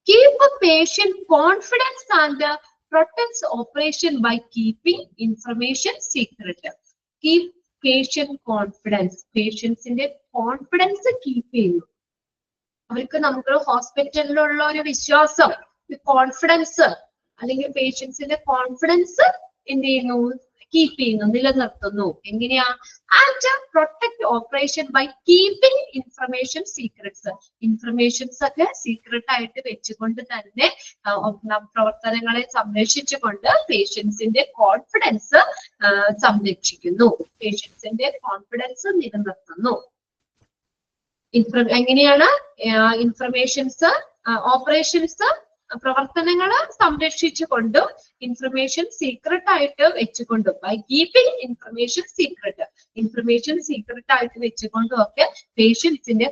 Keep a patient confidence and protects operation by keeping information secret. Keep patient confidence. പേഷ്യൻസിന്റെ കോൺഫിഡൻസ് കീപ്പ് ചെയ്യുന്നു. അവർക്ക് നമുക്ക് ഹോസ്പിറ്റലിലുള്ള ഒരു വിശ്വാസം, കോൺഫിഡൻസ് അല്ലെങ്കിൽ പേഷ്യൻസിന്റെ കോൺഫിഡൻസ് എന്ത് ചെയ്യുന്നു? കീപ്പ് ചെയ്യുന്നു, നിലനിർത്തുന്നു. എങ്ങനെയാ? ആൻഡ് protect operation by keeping information secrets. Informations ഒക്കെ സീക്രട്ട് ആയിട്ട് വെച്ചുകൊണ്ട് തന്നെ പ്രവർത്തനങ്ങളെ സംരക്ഷിച്ചുകൊണ്ട് പേഷ്യൻസിന്റെ കോൺഫിഡൻസ് സംരക്ഷിക്കുന്നു, പേഷ്യൻസിന്റെ കോൺഫിഡൻസ് നിലനിർത്തുന്നു. എങ്ങനെയാണ് ഇൻഫർമേഷൻസ് ഓപ്പറേഷൻസ് പ്രവർത്തനങ്ങള് സംരക്ഷിച്ചുകൊണ്ടും ഇൻഫർമേഷൻ സീക്രട്ട് ആയിട്ട് വെച്ചുകൊണ്ടും, ബൈ കീപ്പിംഗ് ഇൻഫർമേഷൻ സീക്രട്ട് ആയിട്ട് വെച്ചുകൊണ്ടും ഒക്കെ പേഷ്യൻസിന്റെ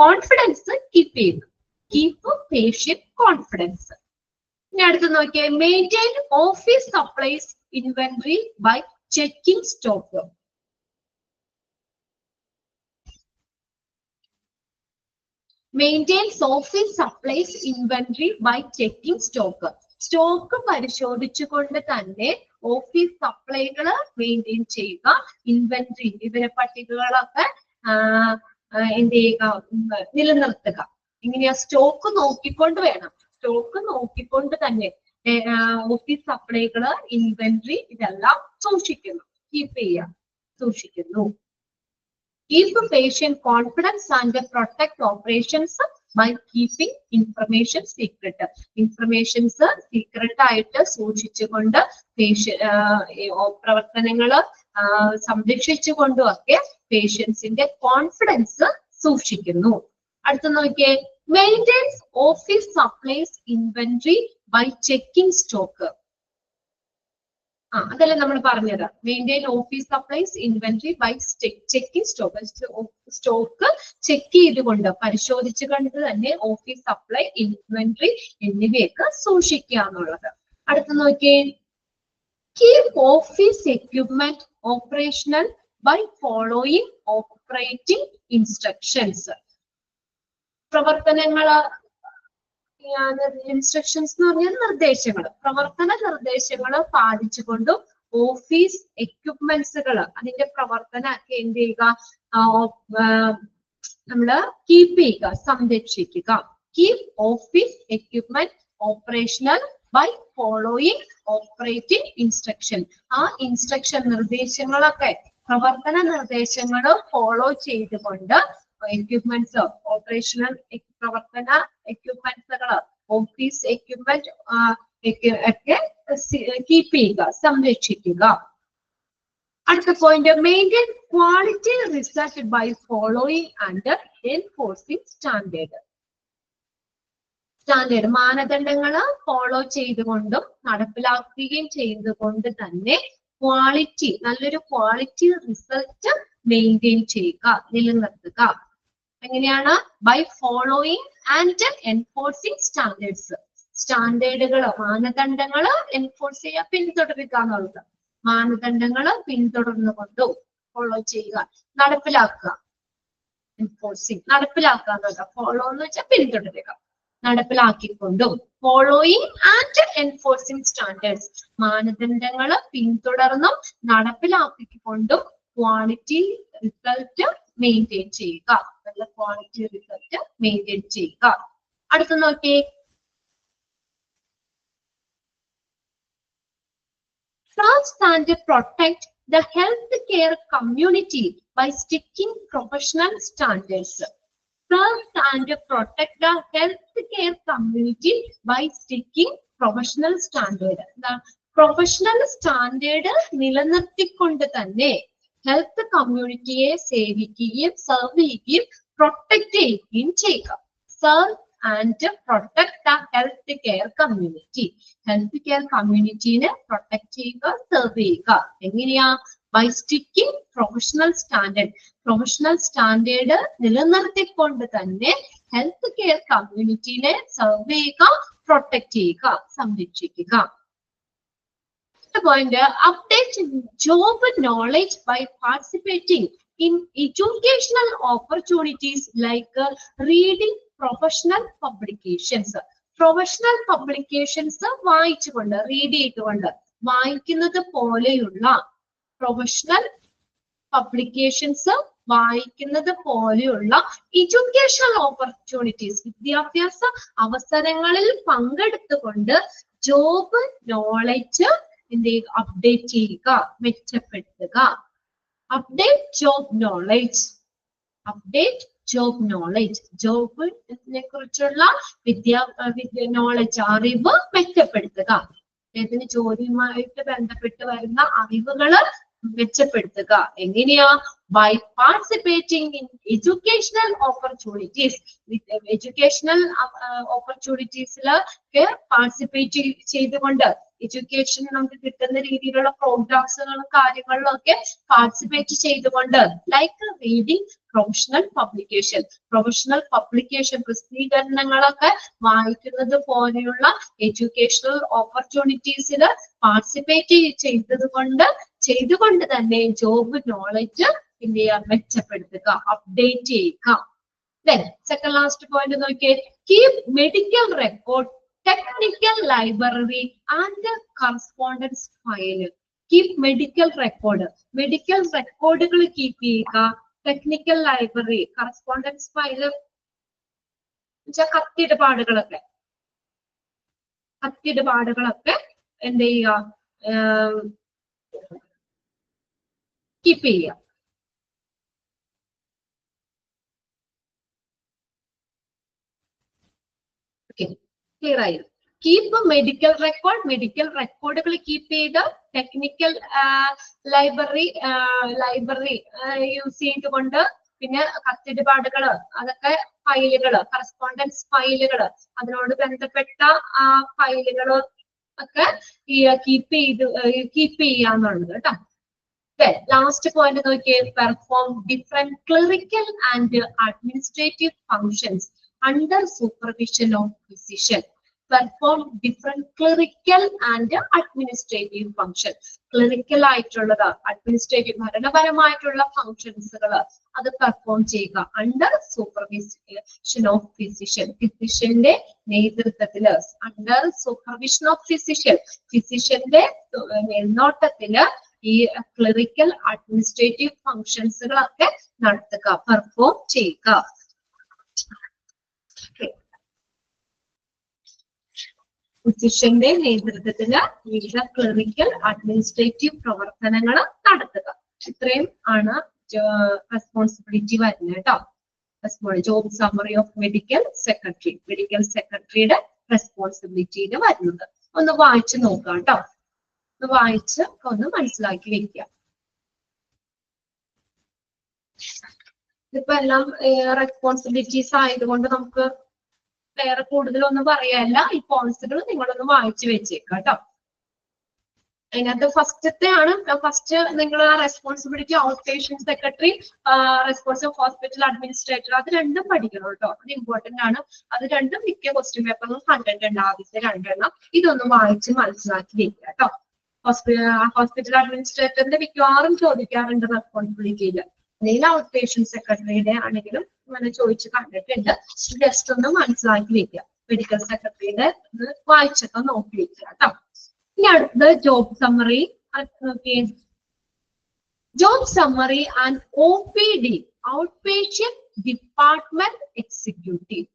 കോൺഫിഡൻസ് കീപ്പ് ചെയ്യുന്നു. Keep patient confidence. ഇനി അടുത്ത് നോക്കിയേ, maintain office supplies inventory by checking stock. Maintains office supplies inventory by checking stock. Stock പരിശോധിച്ചുകൊണ്ട് തന്നെ ഓഫീസ് സപ്ലൈകള് മെയിൻറ്റെയിൻ ചെയ്യുക, ഇൻവെന്ററി വിവരപ്പട്ടികകളൊക്കെ എന്ത് ചെയ്യുക? നിലനിർത്തുക. ഇങ്ങനെയാ? സ്റ്റോക്ക് നോക്കിക്കൊണ്ട് വേണം, സ്റ്റോക്ക് നോക്കിക്കൊണ്ട് തന്നെ ഓഫീസ് സപ്ലൈകള്, ഇൻവെന്ററി ഇതെല്ലാം സൂക്ഷിക്കുന്നു, കീപ്പ് ചെയ്യുക, സൂക്ഷിക്കുന്നു. Keep patient confidence and protect operations by keeping information secret. Informations secret ആയിട്ട് സൂക്ഷിച്ചുകൊണ്ട് പ്രവർത്തനങ്ങള് സംരക്ഷിച്ചുകൊണ്ടും ഒക്കെ പേഷ്യൻസിന്റെ കോൺഫിഡൻസ് സൂക്ഷിക്കുന്നു. അടുത്ത നോക്കിയേ, maintains office supplies inventory by checking stock. അതല്ലേ നമ്മൾ പറഞ്ഞത്. Maintain office supplies inventory by checking stock. Stock check ചെയ്തുകൊണ്ട് പരിശോധിച്ചുകൊണ്ട് തന്നെ ഓഫീസ് സപ്ലൈ, ഇൻവെന്ററി എന്നിവയൊക്കെ സൂക്ഷിക്കുക എന്നുള്ളത്. അടുത്ത് നോക്കിയേ, keep office equipment operational by following operating instructions. പ്രവർത്തനങ്ങള് ഇൻസ്ട്രക്ഷൻസ് എന്ന് പറഞ്ഞാൽ നിർദ്ദേശങ്ങൾ, പ്രവർത്തന നിർദ്ദേശങ്ങൾ പാലിച്ചുകൊണ്ടും ഓഫീസ് എക്യുപ്മെന്റ്സുകൾ അതിന്റെ പ്രവർത്തനം ഒക്കെ എന്ത് ചെയ്യുക? നമ്മള് കീപ്പ് ചെയ്യുക, സംരക്ഷിക്കുക. Keep office equipment operational by following operating instruction. ആ ഇൻസ്ട്രക്ഷൻ നിർദ്ദേശങ്ങളൊക്കെ, പ്രവർത്തന നിർദ്ദേശങ്ങൾ ഫോളോ ചെയ്തുകൊണ്ട് എക്യുപ്മെന്റ്സ്, ഓപ്പറേഷണൽ പ്രവർത്തന എക്യുപ്മെന്റ്സുകള്, ഓഫീസ് എക്യുപ്മെന്റ് ഒക്കെ കീപ്പ് ചെയ്യുക, സംരക്ഷിക്കുക. അടുത്ത point, maintain quality result by following and enforcing standard. മാനദണ്ഡങ്ങള് ഫോളോ ചെയ്തുകൊണ്ടും നടപ്പിലാക്കുകയും ചെയ്തുകൊണ്ട് തന്നെ ക്വാളിറ്റി, നല്ലൊരു ക്വാളിറ്റി റിസൾട്ട് മെയിൻറ്റെയിൻ ചെയ്യുക, നിലനിർത്തുക. എങ്ങനെയാണ്? By following and enforcing standards. സ്റ്റാൻഡേർഡുകള്, മാനദണ്ഡങ്ങള് എൻഫോഴ്സ് ചെയ്യുക, പിന്തുടരുക എന്നുള്ളത്. മാനദണ്ഡങ്ങള് പിന്തുടർന്നുകൊണ്ടും ഫോളോ ചെയ്യുക, നടപ്പിലാക്കുക. എൻഫോഴ്സിംഗ്, നടപ്പിലാക്കുക എന്നുള്ളത്. ഫോളോ എന്ന് വെച്ചാൽ പിന്തുടരുക, നടപ്പിലാക്കിക്കൊണ്ടും. ഫോളോയിങ് ആൻഡ് എൻഫോഴ്സിംഗ് സ്റ്റാൻഡേർഡ്സ്, മാനദണ്ഡങ്ങള് പിന്തുടർന്നും നടപ്പിലാക്കിക്കൊണ്ടും ക്വാളിറ്റി റിസൾട്ട് മെയിൻറ്റെയിൻ ചെയ്യുക, നല്ല ക്വാളിറ്റി റിസൾട്ട് മെയിൻറ്റെയിൻ ചെയ്യുക. അടുത്ത നോക്കിയേ, trust and protect the healthcare community by sticking professional standards. serves and protect the healthcare community by sticking professional standard. The professional standard നിലനിർത്തിക്കൊണ്ട് തന്നെ health കമ്മ്യൂണിറ്റിയെ സേവിക്കുകയും സെർവ് ചെയ്യുകയും പ്രൊട്ടക്ട് ചെയ്യുകയും ചെയ്യുക. Serve and protect the health care community. Health care കമ്മ്യൂണിറ്റീനെ protect ചെയ്യുക, serve ചെയ്യുക. എങ്ങനെയാ? By sticking professional standard. Professional standard നിലനിർത്തിക്കൊണ്ട് തന്നെ ഹെൽത്ത് കെയർ കമ്മ്യൂണിറ്റീനെ സെർവ് ചെയ്യുക, പ്രൊട്ടക്ട് ചെയ്യുക, സംരക്ഷിക്കുക. Point, update job knowledge by participating in educational opportunities like reading professional publications. Professional publications വായിച്ചുകൊണ്ട്, റീഡ് ചെയ്തുകൊണ്ട്, വായിക്കുന്നത് പോലെയുള്ള പ്രൊഫഷണൽ പബ്ലിക്കേഷൻസ് വായിക്കുന്നത് പോലെയുള്ള എഡ്യൂക്കേഷണൽ ഓപ്പർച്യൂണിറ്റീസ്, വിദ്യാഭ്യാസ അവസരങ്ങളിൽ പങ്കെടുത്തുകൊണ്ട് ജോബ് നോളജ് അപ്ഡേറ്റ് ചെയ്യുക, മെച്ചപ്പെടുത്തുക. Update job knowledge. Update job knowledge. ജോബിനെ കുറിച്ചുള്ള നോളജ്, അറിവ് മെച്ചപ്പെടുത്തുക. ഇതിന് ജോലിയുമായിട്ട് ബന്ധപ്പെട്ട് വരുന്ന അറിവുകള് മെച്ചപ്പെടുത്തുക. എങ്ങനെയാ? By participating in educational opportunities. Educational ഓപ്പർച്യൂണിറ്റീസിലൊക്കെ പാർട്ടിസിപ്പേറ്റ് ചെയ്തുകൊണ്ട്, എഡ്യൂക്കേഷൻ നമുക്ക് കിട്ടുന്ന രീതിയിലുള്ള പ്രോഗ്രാംസുകളും കാര്യങ്ങളിലും ഒക്കെ പാർട്ടിസിപ്പേറ്റ് ചെയ്തുകൊണ്ട്, like reading professional publication. Professional publication പ്രസിദ്ധീകരണങ്ങളൊക്കെ വായിക്കുന്നത് പോലെയുള്ള എഡ്യൂക്കേഷണൽ ഓപ്പർച്യൂണിറ്റീസിൽ പാർട്ടിസിപ്പേറ്റ് ചെയ്തുകൊണ്ട് തന്നെ ജോബ് നോളജ് മെച്ചപ്പെടുത്തുക, അപ്ഡേറ്റ് ചെയ്യുക. സെക്കൻഡ് ലാസ്റ്റ് പോയിന്റ് നോക്കിയേ. Keep medical record, technical library and correspondence file. Keep medical record. Medical റെക്കോർഡുകൾ കീപ്പ് ചെയ്യുക. ടെക്നിക്കൽ ലൈബ്രറി, കറസ്പോണ്ടൻസ് ഫയൽ കത്തിടപാടുകളൊക്കെ എന്ത് ചെയ്യുക? കീപ്പ് ചെയ്യുക. ക്ലിയർ ആയി? Keep medical record. മെഡിക്കൽ റെക്കോർഡുകൾ കീപ്പ് ചെയ്ത് ടെക്നിക്കൽ ലൈബ്രറി യൂസ് ചെയ്തുകൊണ്ട്, പിന്നെ കത്തിടപാടുകള്, അതൊക്കെ ഫയലുകള്, കറസ്പോണ്ടൻസ് ഫയലുകള്, അതിനോട് ബന്ധപ്പെട്ട ഫയലുകള് ഒക്കെ കീപ്പ് ചെയ്യാന്നുള്ളത് കേട്ടോ. ലാസ്റ്റ് പോയിന്റ് നോക്കിയേ. Perform different clerical and administrative functions under supervision of physician. Perform different clerical and administrative function. Clerical ആയിട്ടുള്ളത്, അഡ്മിനിസ്ട്രേറ്റീവ് ഭരണപരമായിട്ടുള്ള ഫങ്ഷൻസുകൾ അത് പെർഫോം ചെയ്യുക അണ്ടർ സൂപ്പർവിഷൻ ഓഫ് ഫിസിഷ്യൻ. ഫിസിഷ്യന്റെ നേതൃത്വത്തില്, അണ്ടർ സൂപ്പർവിഷൻ ഓഫ് ഫിസിഷ്യൻ, ഫിസിഷ്യന്റെ മേൽനോട്ടത്തില് ഈ ക്ലറിക്കൽ അഡ്മിനിസ്ട്രേറ്റീവ് ഫങ്ഷൻസുകളൊക്കെ നടത്തുക, perform ചെയ്യുക. ഫിസിഷ്യന്റെ നേതൃത്വത്തില് വിവിധ ക്ലറിക്കൽ അഡ്മിനിസ്ട്രേറ്റീവ് പ്രവർത്തനങ്ങൾ നടത്തുക. ഇത്രയും ആണ് റെസ്പോൺസിബിലിറ്റി വരുന്നത് കേട്ടോ. Job summary of medical secretary. Medical സെക്രട്ടറിയുടെ റെസ്പോൺസിബിലിറ്റിയിൽ വരുന്നത് ഒന്ന് വായിച്ചു നോക്കാം കേട്ടോ. ഒന്ന് വായിച്ച് ഒന്ന് മനസ്സിലാക്കി വെക്കുക. ഇതിപ്പോ എല്ലാം റെസ്പോൺസിബിലിറ്റീസ് ആയതുകൊണ്ട് നമുക്ക് വേറെ കൂടുതലൊന്നും പറയാനില്ല. ഈ പോയിന്റ്സുകൾ നിങ്ങളൊന്ന് വായിച്ചു വെച്ചേക്കാം കേട്ടോ. അതിനകത്ത് ഫസ്റ്റ് നിങ്ങൾ responsibility out patient secretary, responsible hospital administrator, അത് രണ്ടും പഠിക്കണം കേട്ടോ. അത് ഇമ്പോർട്ടന്റ് ആണ്. അത് രണ്ടും മിക്ക ക്വസ്റ്റ്യൻ പേപ്പറിലും കണ്ടിട്ടുണ്ട്. ആദ്യത്തെ രണ്ടെണ്ണം ഇതൊന്ന് വായിച്ച് മനസ്സിലാക്കി വെക്കുക കേട്ടോ. ഹോസ്പിറ്റൽ അഡ്മിനിസ്ട്രേറ്ററിന്റെ മിക്കവാറും ചോദിക്കാറുണ്ട് റെസ്പോൺസിബിലിറ്റിയിൽ. അല്ലെങ്കിൽ ഔട്ട് പേഷ്യന്റ് സെക്രട്ടറിയുടെ ആണെങ്കിലും അങ്ങനെ ചോദിച്ച് കണ്ടിട്ടുണ്ട്. ജസ്റ്റ് ഒന്ന് മനസ്സിലാക്കി വെക്കുക. മെഡിക്കൽ സെക്രട്ടറിയുടെ വായിച്ചൊക്കെ നോക്കി വെക്കുക കേട്ടോ. ഇനി അടുത്തത് job summary. Job summary and OPD, out patient department executive.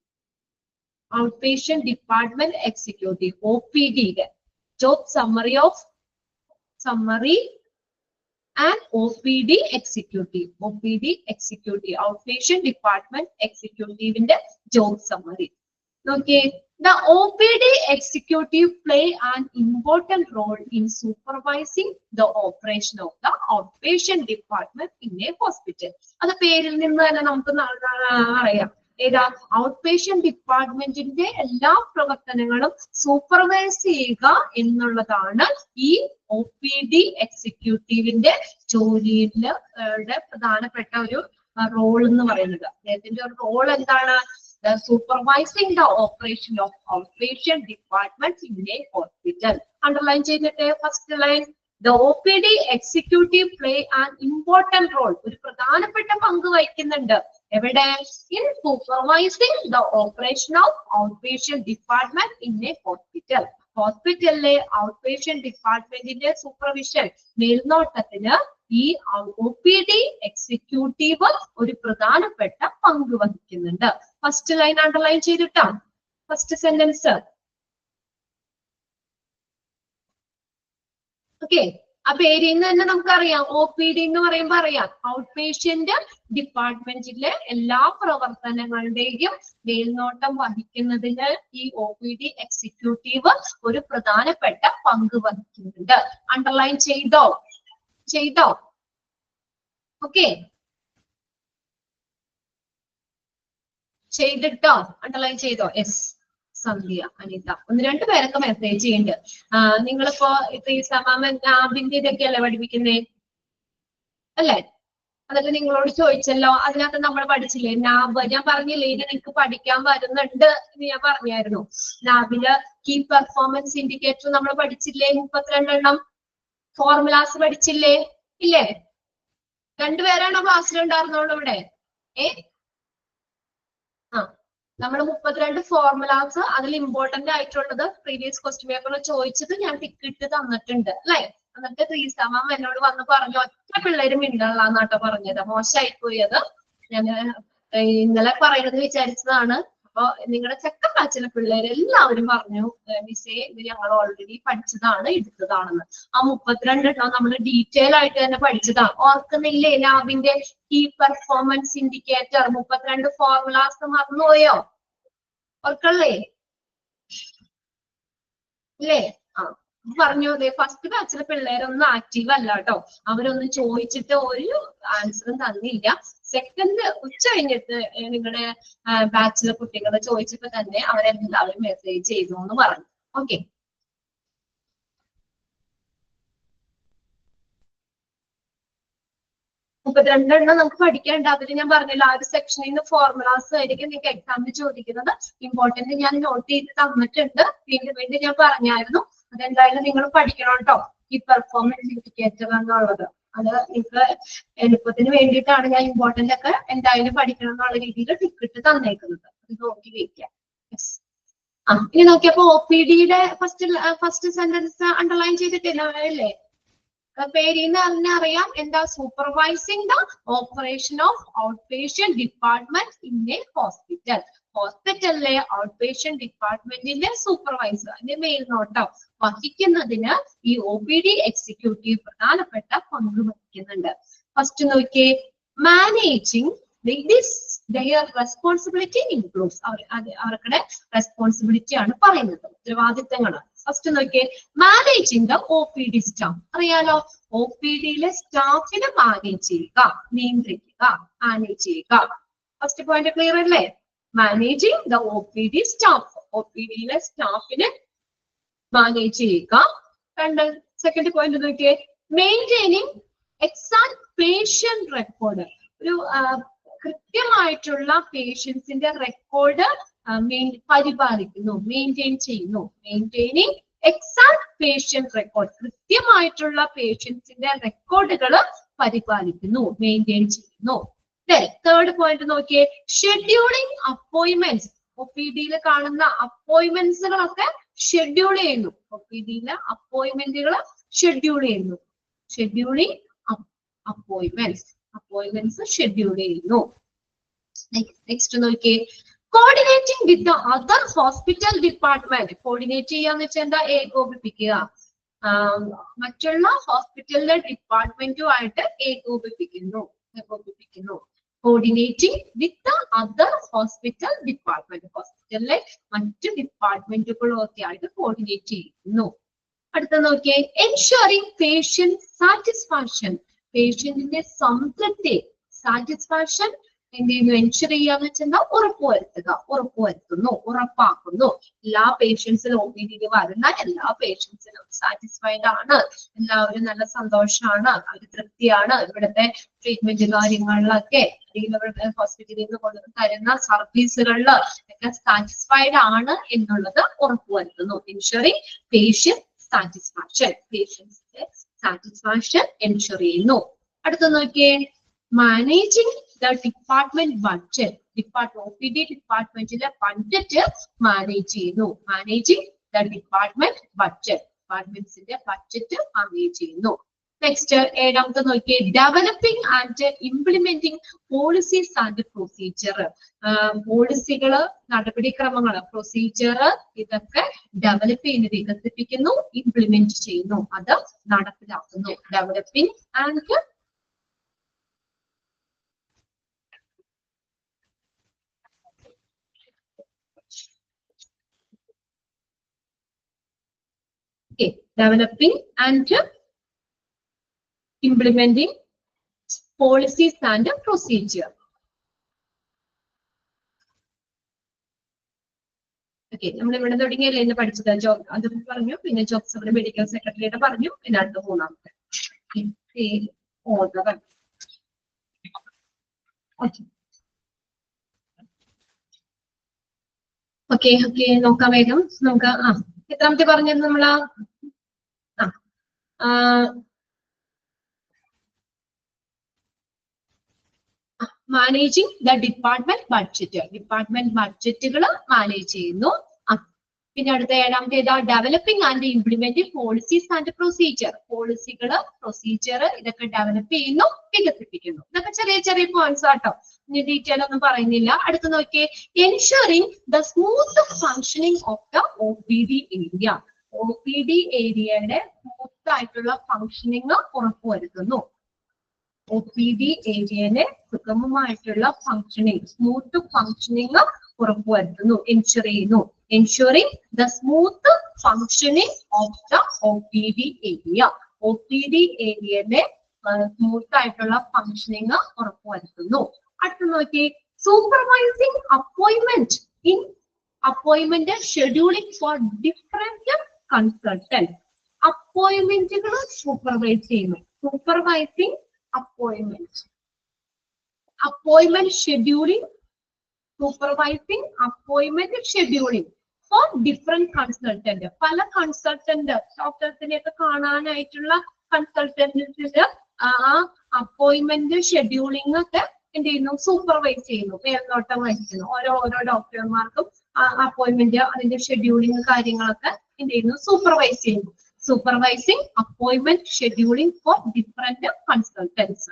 Out patient department executive OPD job summary and OPD executive. OPD executive, outpatient department executive in the job summary. Okay, the OPD executive play an important role in supervising the operation of the outpatient department in a hospital. അത് പേരിൽ നിന്ന് തന്നെ നമുക്ക് അറിയാം. ഏതാ outpatient ഡിപ്പാർട്ട്മെന്റിന്റെ എല്ലാ പ്രവർത്തനങ്ങളും സൂപ്പർവൈസ് ചെയ്യുക എന്നുള്ളതാണ് ഈ OPD എക്സിക്യൂട്ടീവിന്റെ ജോലിയിലെ പ്രധാനപ്പെട്ട ഒരു റോൾ എന്ന് പറയുന്നത്. അദ്ദേഹത്തിന്റെ ഒരു റോൾ എന്താണ്? Supervising the operation of outpatient department in a hospital. Underline ചെയ്തിട്ട് first line. The OPD executive play an important role. ഒരു പ്രധാനപ്പെട്ട പങ്ക് വഹിക്കുന്നുണ്ട്. എവിടെ? In supervising the operation of outpatient department in a hospital. ഹോസ്പിറ്റലിലെ ഔട്ട്പേഷ്യന്റ് ഡിപ്പാർട്ട്മെന്റിന്റെ supervision, മേൽനോട്ടത്തിന് ഈ OPD എക്സിക്യൂട്ടീവ് ഒരു പ്രധാനപ്പെട്ട പങ്ക് വഹിക്കുന്നുണ്ട്. ഫസ്റ്റ് ലൈൻ അണ്ടർലൈൻ ചെയ്തിട്ടാ ഫസ്റ്റ് സെന്റൻസ്. ഓക്കെ, ആ പേരിൽ നിന്ന് തന്നെ നമുക്കറിയാം. OPD എന്ന് പറയുമ്പോൾ അറിയാം, ഔട്ട്പേഷ്യന്റ് ഡിപ്പാർട്ട്മെന്റിലെ എല്ലാ പ്രവർത്തനങ്ങളുടെയും മേൽനോട്ടം വഹിക്കുന്നതിന് ഈ OPD എക്സിക്യൂട്ടീവ് ഒരു പ്രധാനപ്പെട്ട പങ്ക് വഹിക്കുന്നുണ്ട്. അണ്ടർലൈൻ ചെയ്തോ? ഓക്കെ, ചെയ്തിട്ടോ? അണ്ടർലൈൻ ചെയ്തോ? യെസ്, സന്ധ്യ, അനിത, ഒന്ന് രണ്ട് പേരൊക്കെ മെസ്സേജ് ചെയ്യുന്നുണ്ട്. നിങ്ങളിപ്പോ നാബിന്റെ ഇതൊക്കെയല്ലേ പഠിപ്പിക്കുന്നേ അല്ലേ? അതൊക്കെ നിങ്ങളോട് ചോദിച്ചല്ലോ. അതിനകത്ത് നമ്മൾ പഠിച്ചില്ലേ നാബ്? ഞാൻ പറഞ്ഞില്ലേ ഇത് നിങ്ങൾക്ക് പഠിക്കാൻ വരുന്നുണ്ട് എന്ന് ഞാൻ പറഞ്ഞായിരുന്നു. നാബില് കീ പെർഫോമൻസ് ഇൻഡിക്കേറ്റർ നമ്മൾ പഠിച്ചില്ലേ? 32 എണ്ണം ഫോർമുലാസ് പഠിച്ചില്ലേ? ഇല്ലേ? രണ്ടുപേരാണോ ക്ലാസ്സിലുണ്ടായിരുന്നോളൂ ഇവിടെ? നമ്മൾ 32 ഫോർമുലാസ്, അതിൽ ഇമ്പോർട്ടന്റ് ആയിട്ടുള്ളത് പ്രീവിയസ് ക്വസ്റ്റ്യൻ പേപ്പറിൽ ചോദിച്ചത് ഞാൻ ടിക്ക് ഇട്ട് തന്നിട്ടുണ്ട് അല്ലെ? എന്നിട്ട് ത്രീസാമാം എന്നോട് വന്ന് പറഞ്ഞു ഒറ്റ പിള്ളേരും മിണ്ടല്ലാന്നാട്ടോ പറഞ്ഞത്. മോശമായിപ്പോയി അത്. ഞാൻ ഇന്നലെ പറയുന്നത് വിചാരിച്ചതാണ്. അപ്പൊ നിങ്ങളുടെ സെക്കൻഡ് ബാച്ചിലെ പിള്ളേർ എല്ലാവരും പറഞ്ഞു മിസ്സേ ഇത് ഞങ്ങൾ ഓൾറെഡി പഠിച്ചതാണ്, എടുത്തതാണെന്ന്. ആ 32 എണ്ണം നമ്മൾ ഡീറ്റെയിൽ ആയിട്ട് തന്നെ പഠിച്ചതാണ്. ഓർക്കുന്നില്ലേ? ലാബിന്റെ കീ പെർഫോമൻസ് ഇൻഡിക്കേറ്റർ 32 ഫോർമുലാസ് മറന്നുപോയോ? ഓർക്കല്ലേ? ഇല്ലേ? പറഞ്ഞു. അതെ, ഫസ്റ്റ് ബാച്ചിലെ പിള്ളേരൊന്നും ആക്റ്റീവ് അല്ല കേട്ടോ. അവരൊന്നും ചോദിച്ചിട്ട് ഒരു ആൻസറും തന്നില്ല. സെക്കൻഡ് ഉച്ച കഴിഞ്ഞിട്ട് നിങ്ങളുടെ ബാച്ചിലെ കുട്ടികളെ ചോദിച്ചപ്പോ തന്നെ അവരെല്ലാവരും മെസ്സേജ് ചെയ്തു എന്ന് പറഞ്ഞു. ഓക്കെ, 32 എണ്ണം നമുക്ക് പഠിക്കാനുണ്ട്. അതിൽ ഞാൻ പറഞ്ഞല്ലോ ആ ഒരു സെക്ഷനിൽ നിന്ന് ഫോർമുലാസ് ആയിരിക്കും നിങ്ങൾക്ക് എക്സാമിന് ചോദിക്കുന്നത്. ഇമ്പോർട്ടന്റ് ഞാൻ നോട്ട് ചെയ്ത് തന്നിട്ടുണ്ട്. വീണ്ടും ഞാൻ പറഞ്ഞായിരുന്നു, അതെന്തായാലും നിങ്ങൾ പഠിക്കണം കേട്ടോ. ഈ പെർഫോമൻസ് ഇൻഡിക്കേറ്റർ എന്നുള്ളത് അത് നിങ്ങൾക്ക് എളുപ്പത്തിന് വേണ്ടിയിട്ടാണ് ഞാൻ ഇമ്പോർട്ടന്റ് ഒക്കെ എന്തായാലും പഠിക്കണം എന്നുള്ള രീതിയിൽ ടിക്കറ്റ് തന്നേക്കുന്നത്. അത് നോക്കി വെക്കാം. ഇനി നോക്കിയപ്പോ OPDയുടെ ഫസ്റ്റ് സെന്റൻസ് അണ്ടർലൈൻ ചെയ്തിട്ടില്ല അല്ലേ? പേരിന്ന് അറിയാം എന്താ? Supervising the operation of outpatient department in A hospital. ഹോസ്പിറ്റലിലെ ഔട്ട്പേഷ്യന്റ് ഡിപ്പാർട്ട്മെന്റിന്റെ സൂപ്പർവൈസർ, അതിന്റെ മേൽനോട്ടം വഹിക്കുന്നതിന് ഈ OPD എക്സിക്യൂട്ടീവ് പ്രധാനപ്പെട്ട പങ്ക് വഹിക്കുന്നുണ്ട്. ഫസ്റ്റ് നോക്കിയേ, മാനേജിങ് their responsibility includes, അവരുടെ റെസ്പോൺസിബിലിറ്റി ആണ് പറയുന്നത്, ഉത്തരവാദിത്തങ്ങൾ. ഫസ്റ്റ് നോക്കിയേ, മാനേജിങ് ദ OPD സ്റ്റാഫ്. അറിയാലോ, OPDയിലെ സ്റ്റാഫിനെ മാനേജ് ചെയ്യുക, നിയന്ത്രിക്കുക, മാനേജ് ചെയ്യുക. ഫസ്റ്റ് പോയിന്റ് ക്ലിയർ അല്ലേ? മാനേജിങ് ദ OPD സ്റ്റാഫ്, OPDയിലെ സ്റ്റാഫിനെ മാനേജ് ചെയ്യുക. സെക്കൻഡ് പോയിന്റ് നോക്കിയേ, മെയിൻറ്റെയിനിങ് എക്സാക്ട് പേഷ്യന്റ് റെക്കോർഡ്. ഒരു കൃത്യമായിട്ടുള്ള പേഷ്യൻസിന്റെ റെക്കോർഡ് പരിപാലിക്കുന്നു, മെയിൻറ്റെയിൻ ചെയ്യുന്നു. മെയിൻറ്റെയിനിങ് എക്സാക്ട് പേഷ്യന്റ് റെക്കോർഡ്, കൃത്യമായിട്ടുള്ള പേഷ്യൻസിന്റെ റെക്കോർഡുകൾ പരിപാലിക്കുന്നു, മെയിൻറ്റെയിൻ ചെയ്യുന്നു. തേർഡ് പോയിന്റ് നോക്കിയേ, ഷെഡ്യൂളിംഗ് അപ്പോയിന്റ്മെന്റ്സ്. OPDയിൽ കാണുന്ന അപ്പോയിന്റ്മെന്റ്സുകളൊക്കെ ഷെഡ്യൂൾ ചെയ്യുന്നു. OPDയിലെ അപ്പോയിന്റ്മെന്റുകൾ ഷെഡ്യൂൾ ചെയ്യുന്നു. ഷെഡ്യൂളിംഗ് അപ്പോയിന്റ്മെന്റ്സ് ഷെഡ്യൂൾ ചെയ്യുന്നു. നെക്സ്റ്റ് നോക്കിയേ, coordinating with the other hospital department. Coordinate ചെയ്യാന്ന് വെച്ചാൽ എന്താ? ഏകോപിപ്പിക്കുക. മറ്റുള്ള ഹോസ്പിറ്റലിലെ ഡിപ്പാർട്ട്മെന്റുമായിട്ട് ഏകോപിപ്പിക്കുന്നു. Coordinating with the other hospital department. ഹോസ്പിറ്റലിലെ മറ്റു ഡിപ്പാർട്ട്മെന്റുകളും ഒക്കെ ആയിട്ട് കോർഡിനേറ്റ് ചെയ്യുന്നു. അടുത്ത നോക്കിയേ, എൻഷുറിംഗ് പേഷ്യന്റ് സാറ്റിസ്ഫാക്ഷൻ. പേഷ്യന്റിന്റെ സംതൃപ്തി, സാറ്റിസ്ഫാക്ഷൻ എന്ത് ചെയ്യുന്നു, എൻഷുർ ചെയ്യാന്ന് വെച്ചാൽ ഉറപ്പുവരുത്തുന്നു, ഉറപ്പാക്കുന്നു. എല്ലാ പേഷ്യൻസിലും OPD വരുന്ന എല്ലാ പേഷ്യൻസിനും സാറ്റിസ്ഫൈഡ് ആണ്, എല്ലാവരും നല്ല സന്തോഷമാണ്, അവർ തൃപ്തിയാണ്, ഇവിടുത്തെ ട്രീറ്റ്മെന്റ് കാര്യങ്ങളിലൊക്കെ അല്ലെങ്കിൽ ഇവിടുത്തെ ഹോസ്പിറ്റലിൽ നിന്ന് കൊണ്ട് തരുന്ന സർവീസുകളിൽ ഒക്കെ സാറ്റിസ്ഫൈഡ് ആണ് എന്നുള്ളത് ഉറപ്പുവരുത്തുന്നു. എൻഷുറിംഗ് പേഷ്യന്റ് സാറ്റിസ്ഫാക്ഷൻ, പേഷ്യൻസിന്റെ സാറ്റിസ്ഫാക്ഷൻ എൻഷുർ ചെയ്യുന്നു. അടുത്ത നോക്കിയേ, managing the department budget. OPD ഡിപ്പാർട്ട്മെന്റിലെ ബഡ്ജറ്റ് മാനേജ് ചെയ്യുന്നു. മാനേജിംഗ് ദ ഡിപ്പാർട്ട്മെന്റ് ബഡ്ജറ്റ്, ഡിപ്പാർട്ട്മെന്റ്സിന്റെ ബഡ്ജറ്റ് മാനേജ് ചെയ്യുന്നു. നെക്സ്റ്റ് ഏഴാമത്തെ നോക്കിയേ, developing and implementing policies and procedure. പോളിസികള്, നടപടിക്രമങ്ങള്, പ്രൊസീജിയർ ഇതൊക്കെ ഡെവലപ്പ് ചെയ്യുന്നു, വികസിപ്പിക്കുന്നു, ഇംപ്ലിമെന്റ് ചെയ്യുന്നു, അത് നടപ്പിലാക്കുന്നു. Developing and developing and implementing policies and procedure. Okay, നമ്മൾ ഇവിടെ തുടങ്ങിയല്ലേ ഇന്ന് പഠിച്ചത്, ജോബ് അത് പറഞ്ഞു, പിന്നെ ജോബ് സമ്മറി മെഡിക്കൽ സെക്രട്ടറിയുടെ പറഞ്ഞു, പിന്നെ അടുത്ത മൂന്നാമത്തെ ഓക്കെ നോക്കാം വേഗം. നമുക്ക് എത്രാമത്തെ പറഞ്ഞത് നമ്മളാ managing the department budget. Department ബഡ്ജറ്റുകൾ മാനേജ് ചെയ്യുന്നു. പിന്നെ അടുത്ത ഏഴാമത്തെ ഏതാ, developing and implementing policies and procedure. പോളിസികള്, പ്രൊസീജിയർ ഇതൊക്കെ ഡെവലപ്പ് ചെയ്യുന്നു, വികസിപ്പിക്കുന്നു. ഇതൊക്കെ ചെറിയ ചെറിയ പോയിന്റ്സ് ആട്ടോ, ഇനി ഡീറ്റെയിൽ ഒന്നും പറയുന്നില്ല. അടുത്ത് നോക്കിയേ, ensuring the smooth functioning of the OPD area. OPD ഏരിയയുടെ സ്മൂത്ത് ആയിട്ടുള്ള ഫങ്ഷനിങ് ഉറപ്പുവരുത്തുന്നു. OPD ഏരിയയിലെ സുഗമമായിട്ടുള്ള ഫങ്ഷനിങ്, സ്മൂത്ത് ഫങ്ഷനിങ് ഉറപ്പുവരുത്തുന്നു, എൻഷുർ ചെയ്യുന്നു. Ensuring the smooth functioning of the OPD area. OPD ഏരിയയിലെ സ്മൂത്ത് ആയിട്ടുള്ള ഫങ്ഷനിങ് ഉറപ്പുവരുത്തുന്നു. അടുത്ത നോക്കി, supervising appointment in appointment scheduling for different consultant. അപ്പോയിന്റ്മെന്റുകൾ സൂപ്പർവൈസ് ചെയ്യുന്നു. Supervising appointment scheduling, supervising appointment scheduling for different consultant. പല കൺസൾട്ടന്റ് ഡോക്ടേഴ്സിനെ ഒക്കെ കാണാനായിട്ടുള്ള കൺസൾട്ടന്റിന് ആ അപ്പോയിന്റ്മെന്റ് ഷെഡ്യൂളിംഗ് ഒക്കെ എന്ത് ചെയ്യുന്നു, സൂപ്പർവൈസ് ചെയ്യുന്നു, മേൽനോട്ടം വഹിക്കുന്നു. ഓരോ ഡോക്ടർമാർക്കും അപ്പോയിന്റ്മെന്റ്, അതിന്റെ ഷെഡ്യൂളിംഗ് കാര്യങ്ങളൊക്കെ എന്ത് ചെയ്യുന്നു, സൂപ്പർവൈസ് ചെയ്യുന്നു. Supervising appointment scheduling for different consultants.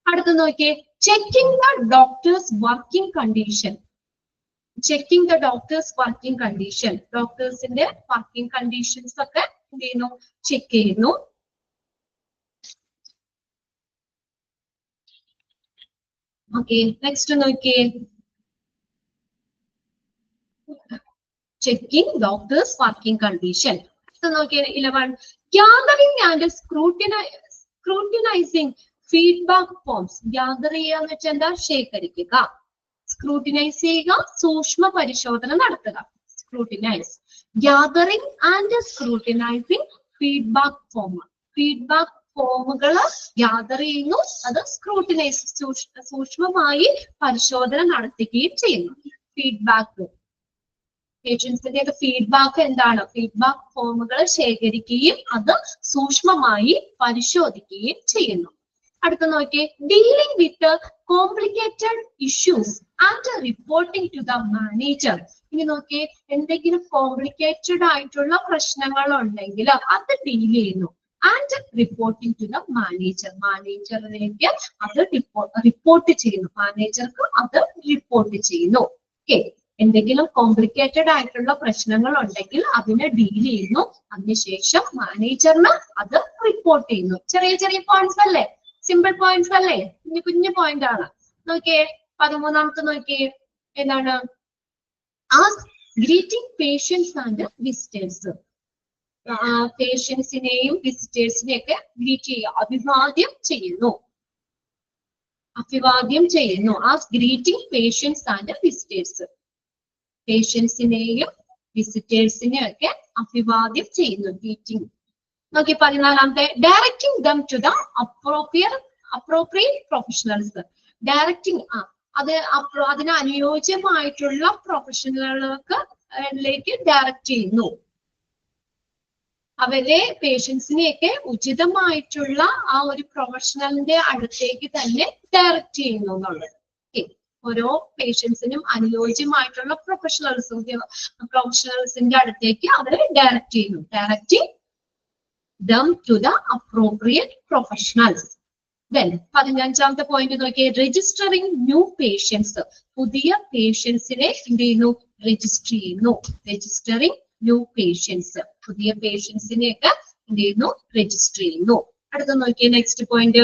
അടുത്ത് നോക്കിയേ, checking the doctors working condition. Checking the doctors working condition. ഡോക്ടേഴ്സിന്റെ വർക്കിംഗ് കണ്ടീഷൻസ് ഒക്കെ എന്ത് ചെയ്യുന്നു, ചെക്ക് ചെയ്യുന്നു. ഓക്കെ, നെക്സ്റ്റ് നോക്കിയേ, ചെക്കിംഗ് ഡോക്ടേഴ്സ് വർക്കിംഗ് കണ്ടീഷൻ. നോക്കിയേ 11, gathering and scrutinising feedback forms. Gather ചെയ്യുക എന്ന് വെച്ചാൽ എന്താ, ശേഖരിക്കുക. സ്ക്രൂട്ടിനൈസ് ചെയ്യുക, സൂക്ഷ്മ പരിശോധന നടത്തുക. Scrutinise, gathering and scrutinising feedback form. Feedback ഫോമുകൾ ഗ്യാദർ ചെയ്യുന്നു, അത് സ്ക്രൂട്ടിനൈസ്, സൂക്ഷ്മമായി പരിശോധന നടത്തുകയും ചെയ്യുന്നു. ഫീഡ്ബാക്ക്, പേഷ്യൻസിന്റെ ഫീഡ്ബാക്ക് എന്താണ്, ഫീഡ്ബാക്ക് ഫോമുകൾ ശേഖരിക്കുകയും അത് സൂക്ഷ്മമായി പരിശോധിക്കുകയും ചെയ്യുന്നു. അടുത്ത നോക്കിയേ, dealing with complicated issues and reporting to the manager. ഇനി നോക്കിയേ, എന്തെങ്കിലും കോംപ്ലിക്കേറ്റഡ് ആയിട്ടുള്ള പ്രശ്നങ്ങൾ ഉണ്ടെങ്കിൽ അത് ഡീൽ ചെയ്യുന്നു. And reporting to the manager. മാനേജറിലേക്ക് അത് റിപ്പോർട്ട് ചെയ്യുന്നു. മാനേജർക്ക് അത് റിപ്പോർട്ട് ചെയ്യുന്നു. ഓക്കെ, എന്തെങ്കിലും കോംപ്ലിക്കേറ്റഡ് ആയിട്ടുള്ള പ്രശ്നങ്ങൾ ഉണ്ടെങ്കിൽ അതിനെ ഡീൽ ചെയ്യുന്നു. അതിനുശേഷം മാനേജറിന് അത് റിപ്പോർട്ട് ചെയ്യുന്നു. ചെറിയ ചെറിയ പോയിന്റ്സ് അല്ലേ, സിമ്പിൾ പോയിന്റ്സ് അല്ലേ, കുഞ്ഞു കുഞ്ഞു പോയിന്റ് ആണ്. നോക്കിയേ 13ാമത്തെ നോക്കിയേ, എന്താണ്? Greeting patients and visitors. പേഷ്യൻസിനെയും വിസിറ്റേഴ്സിനെയും ഒക്കെ ഗ്രീറ്റ് ചെയ്യുക, അഭിവാദ്യം ചെയ്യുന്നു. അഭിവാദ്യം ചെയ്യുന്നു. Greeting patients and visitors. പേഷ്യൻസിനെയും വിസിറ്റേഴ്സിനെയും ഒക്കെ അഭിവാദ്യം ചെയ്യുന്നു, ഗ്രീറ്റിംഗ്. നോക്കി 14ാമത്തെ, directing them to the appropriate professionals. Directing, അതിന് അനുയോജ്യമായിട്ടുള്ള പ്രൊഫഷണലുകൾക്ക് ഡയറക്റ്റ് ചെയ്യുന്നു. അവരെ പേഷ്യൻസിനെയൊക്കെ ഉചിതമായിട്ടുള്ള ആ ഒരു പ്രൊഫഷണലിന്റെ അടുത്തേക്ക് തന്നെ ഡയറക്റ്റ് ചെയ്യുന്നു എന്നുള്ളത്. ഓരോ പേഷ്യൻസിനും അനുയോജ്യമായിട്ടുള്ള പ്രൊഫഷണൽസിന്റെ അടുത്തേക്ക് അവരെ ഡയറക്റ്റ് ചെയ്യുന്നു. Directing them to the appropriate professionals. Then 15ാമത്തെ പോയിന്റ് നോക്കിയേ, രജിസ്റ്ററിംഗ് ന്യൂ പേഷ്യൻസ്. പുതിയ പേഷ്യൻസിനെ എന്ത് ചെയ്യുന്നു? രജിസ്റ്റർ ചെയ്യുന്നു. Registering new patients. പുതിയ പേഷ്യൻസിനെ ഒക്കെ എന്ത് ചെയ്യുന്നു? രജിസ്റ്റർ ചെയ്യുന്നു. അടുത്ത നോക്കിയേ, next point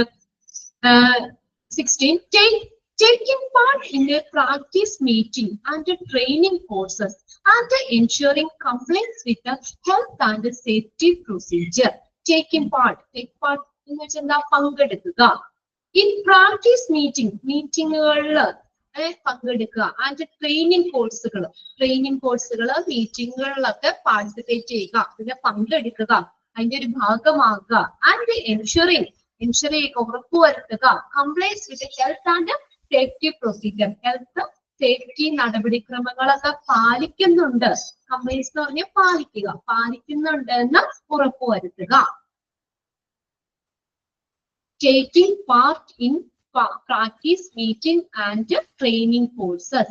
16, taking part in a practice meeting and training courses and ensuring compliance with the health and safety procedure. Take part എന്ന് വെച്ചാൽ എന്താ? പങ്കെടുക്കുക. ഇൻ പ്രാക്ടീസ് മീറ്റിങ്ങുകളിൽ പങ്കെടുക്കുക. ആൻഡ് ട്രെയിനിങ് കോഴ്സുകൾ മീറ്റിങ്ങുകളിലൊക്കെ പാർട്ടിസിപ്പേറ്റ് ചെയ്യുക, അതിനെ പങ്കെടുക്കുക, അതിന്റെ ഒരു ഭാഗമാകുക. ആൻഡ് എൻഷുറിംഗ് ഉറപ്പുവരുത്തുക. Compliance with health and safety procedure. Health safety നടപടിക്രമങ്ങളൊക്കെ പാലിക്കുന്നുണ്ട്. കംപ്ലൈൻസ് എന്ന് പറഞ്ഞാൽ പാലിക്കുന്നുണ്ട് എന്ന് ഉറപ്പുവരുത്തുക. Taking part in practice meeting and training courses.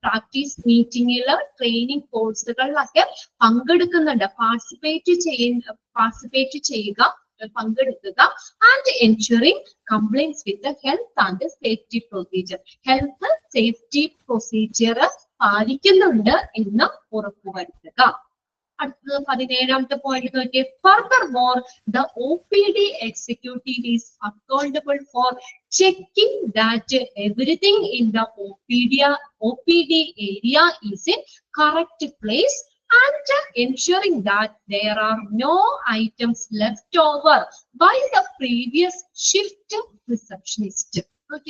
Practice മീറ്റിംഗില് ട്രെയിനിങ് കോഴ്സുകളിലൊക്കെ പങ്കെടുക്കുന്നുണ്ട്. പാർട്ടിസിപ്പേറ്റ് ചെയ്യുക, പങ്കെടുക്കുക. And ensuring compliance with health and safety procedure. Health safety procedure പാലിക്കുന്നുണ്ട് എന്ന് ഉറപ്പുവരുത്തുക. അടുത്തത് 17ാമത്തെ പോയിന്റ് നോക്കിയേ, furthermore the OPD executive is accountable for checking that everything in the OPD area is in correct place and ensuring that there are no items left over by the previous shift receptionist.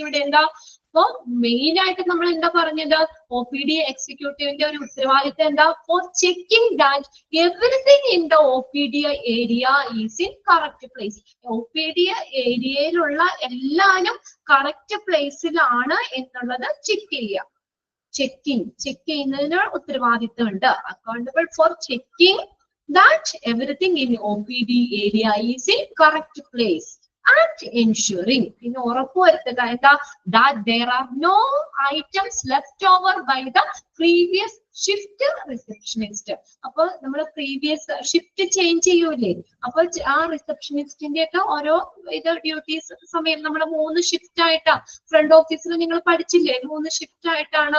ഇവിടെ എന്താ? അപ്പൊ main ആയിട്ട് നമ്മൾ എന്താ പറഞ്ഞത്? OPD എക്സിക്യൂട്ടീവിന്റെ ഒരു ഉത്തരവാദിത്തം എന്താ? For checking that everything in the OPD area is in correct place. OPD ഏരിയയിലുള്ള എല്ലാനും കറക്റ്റ് പ്ലേസിലാണ് എന്നുള്ളത് ചെക്ക് ചെയ്യുക. ചെക്ക് ചെയ്യുന്നതിന് ഉത്തരവാദിത്തം ഉണ്ട്. Accountable for checking that everything in OPD area is in correct place and ensuring, പിന്നെ ഉറപ്പുവരുത്തുക എന്താ? That there are no items left over by the previous shift receptionist. അപ്പൊ നമ്മൾ പ്രീവിയസ് ഷിഫ്റ്റ് ചേഞ്ച് ചെയ്യൂലേ, അപ്പൊ ആ റിസപ്ഷനിസ്റ്റിന്റെ ഒക്കെ ഓരോ ഡ്യൂട്ടീസ് സമയം നമ്മൾ 3 ഷിഫ്റ്റ് ആയിട്ടാ ഫ്രണ്ട് ഓഫീസിൽ നിങ്ങൾ പഠിച്ചില്ലേ, 3 ഷിഫ്റ്റ് ആയിട്ടാണ്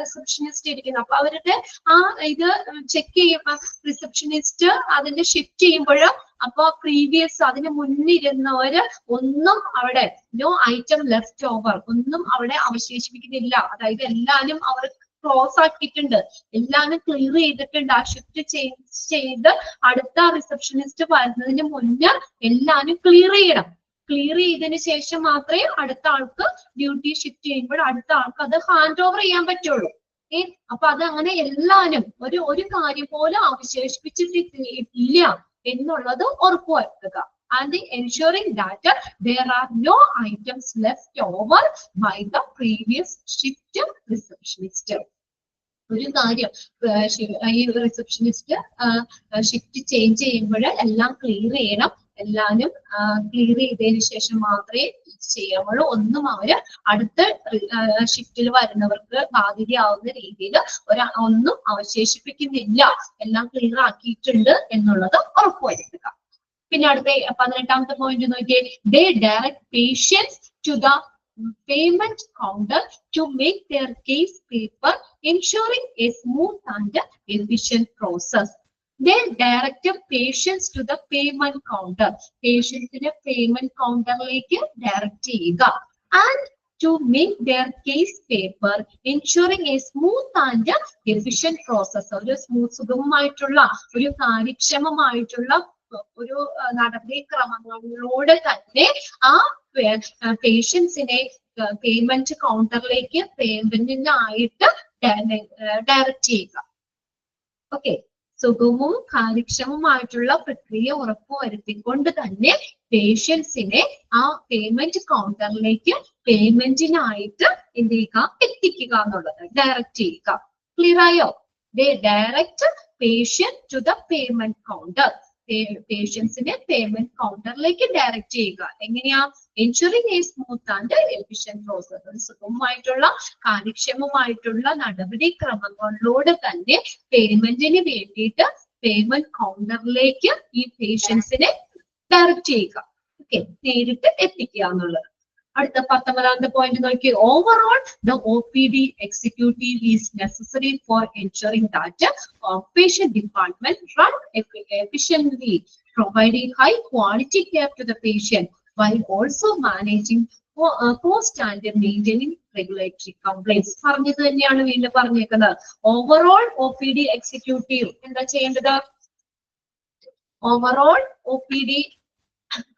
റിസപ്ഷനിസ്റ്റ് ഇരിക്കുന്നത്. അപ്പൊ അവരുടെ ആ ഇത് ചെക്ക് ചെയ്യുമ്പോ റിസപ്ഷനിസ്റ്റ് അതിന്റെ ഷിഫ്റ്റ് ചെയ്യുമ്പോൾ അപ്പൊ പ്രീവിയസ് അതിന് മുന്നിരുന്നവര് ഒന്നും അവിടെ നോ ഐറ്റം ലെഫ്റ്റ് ഓവർ, ഒന്നും അവിടെ അവശേഷിപ്പിക്കുന്നില്ല. അതായത് എല്ലാരും അവർ ക്ലോസ് ആക്കിയിട്ടുണ്ട്, എല്ലാരും ക്ലിയർ ചെയ്തിട്ടുണ്ട്. ആ ഷിഫ്റ്റ് ചേഞ്ച് ചെയ്ത് അടുത്ത റിസപ്ഷനിസ്റ്റ് വരുന്നതിന് മുന്നേ എല്ലാരും ക്ലിയർ ചെയ്യണം. ക്ലിയർ ചെയ്തതിന് ശേഷം മാത്രമേ അടുത്ത ആൾക്ക് ഡ്യൂട്ടി ഷിഫ്റ്റ് ചെയ്യുമ്പോൾ അടുത്ത ആൾക്ക് അത് ഹാൻഡ് ഓവർ ചെയ്യാൻ പറ്റുള്ളൂ. അപ്പൊ അത് അങ്ങനെ എല്ലാരും ഒരു കാര്യം പോലും അവശേഷിപ്പിച്ചിട്ടില്ല എന്നുള്ളത് ഉറപ്പുവരുത്തുക. And ensuring that there are no items left over by the previous shift receptionist. ഒരു കാര്യം ഈ റിസപ്ഷനിസ്റ്റ് ഷിഫ്റ്റ് ചേഞ്ച് ചെയ്യുമ്പോൾ എല്ലാം ക്ലിയർ ചെയ്യണം. എല്ലാരും ക്ലിയർ ചെയ്തതിനു ശേഷം മാത്രമേ ചെയ്യാവുള്ളൂ. ഒന്നും അവര് അടുത്ത ഷിഫ്റ്റിൽ വരുന്നവർക്ക് ബാധ്യതയാവുന്ന രീതിയിൽ ഒന്നും അവശേഷിപ്പിക്കുന്നില്ല, എല്ലാം ക്ലിയർ ആക്കിയിട്ടുണ്ട് എന്നുള്ളത് ഉറപ്പുവരുത്തുക. പിന്നെ അടുത്ത 18ാമത്തെ പോയിന്റ് നോക്കിയേ, they direct patients to the payment counter to make their case paper, ensuring a smooth and efficient process. They direct patients to the payment counter. Patients in a payment counter like direct and to make their case paper, ensuring a smooth and efficient process. ഒരു സുഗമമായിട്ടുള്ള ഒരു കാര്യക്ഷമമായിട്ടുള്ള ഒരു നടപടിക്രമങ്ങളോട് തന്നെ ആ പേഷ്യൻസിനെ payment കൗണ്ടറിലേക്ക് പേയ്മെന്റിനായിട്ട് direct ചെയ്യുക. Okay, സുഗമവും കാര്യക്ഷമമായിട്ടുള്ള പ്രക്രിയ ഉറപ്പുവരുത്തിക്കൊണ്ട് തന്നെ പേഷ്യൻസിനെ ആ payment കൗണ്ടറിലേക്ക് പേയ്മെന്റിനായിട്ട് എന്ത് ചെയ്യുക, എത്തിക്കുക എന്നുള്ളത്, ഡയറക്റ്റ് ചെയ്യുക. ക്ലിയർ ആയോ? They direct patient to the payment counter. പേഷ്യൻസിനെ പേയ്മെന്റ് കൗണ്ടറിലേക്ക് ഡയറക്റ്റ് ചെയ്യുക. എങ്ങനെയാ? Ensuring a smooth and efficient process. സുഗമമായിട്ടുള്ള കാര്യക്ഷമമായിട്ടുള്ള നടപടിക്രമങ്ങളോട് തന്നെ പേയ്മെന്റിന് വേണ്ടിയിട്ട് പേയ്മെന്റ് കൗണ്ടറിലേക്ക് ഈ പേഷ്യൻസിനെ ഡയറക്റ്റ് ചെയ്യുക. ഓക്കെ, നേരിട്ട് എത്തിക്കുക എന്നുള്ളത്. അടുത്ത 19ാമത്തെ പോയിന്റ് നോക്കി. Overall the OPD executive is necessary for ensuring that outpatient department run efficiently, providing high quality care to the patient while also managing cost and maintaining regulatory complaints. പറഞ്ഞത് തന്നെയാണ് വീണ്ടും പറഞ്ഞേക്കുന്നത്. ഓവറോൾ OPD executive എന്താ ചെയ്യേണ്ടത്?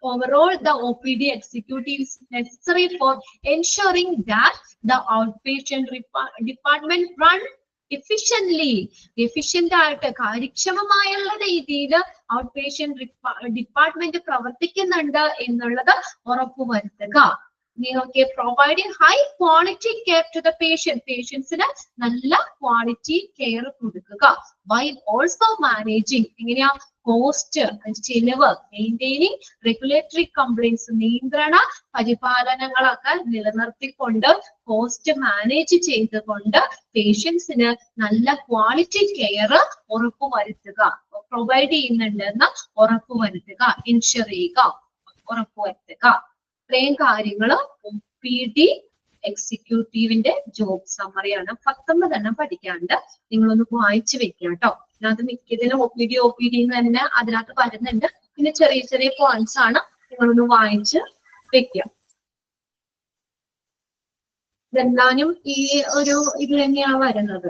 Overall, the OPD executive is necessary for ensuring that the outpatient department run efficiently, efficient ആയിട്ട് കാര്യക്ഷമമായുള്ള രീതിയിൽ outpatient department പ്രവർത്തിക്കുന്നുണ്ട് എന്നുള്ളത് ഉറപ്പുവരുത്തുക. Okay, providing high quality care to the patient. പേഷ്യൻസിന് നല്ല ക്വാളിറ്റി കെയർ കൊടുക്കുക. While also managing എങ്ങനെയാ? കോസ്റ്റ്, ചിലവ്, മെയിൻറ്റെയിനിങ് റെഗുലേറ്ററി കംപ്ലൈൻസ്, നിയന്ത്രണ പരിപാലനങ്ങളൊക്കെ നിലനിർത്തിക്കൊണ്ട് കോസ്റ്റ് മാനേജ് ചെയ്തുകൊണ്ട് പേഷ്യൻസിന് നല്ല ക്വാളിറ്റി കെയർ ഉറപ്പുവരുത്തുക. പ്രൊവൈഡ് ചെയ്യുന്നുണ്ടെന്ന് ഉറപ്പുവരുത്തുക, ഇൻഷുർ ചെയ്യുക, ഉറപ്പുവരുത്തുക. ഇത്രയും കാര്യങ്ങൾ OPD എക്സിക്യൂട്ടീവിന്റെ ജോബ് സമ്മറിയാണ്. 19 പഠിക്കാണ്ട് നിങ്ങളൊന്ന് വായിച്ചു വെക്കുക കേട്ടോ. അതിനകത്ത് മിക്കതിലും OPD തന്നെ അതിനകത്ത് വരുന്നുണ്ട്. പിന്നെ ചെറിയ ചെറിയ പോയിന്റ്സ് ആണ്, നിങ്ങളൊന്ന് വായിച്ച് വെക്കുക. ഇതെല്ലാനും ഈ ഒരു ഇത് തന്നെയാണ് വരുന്നത്.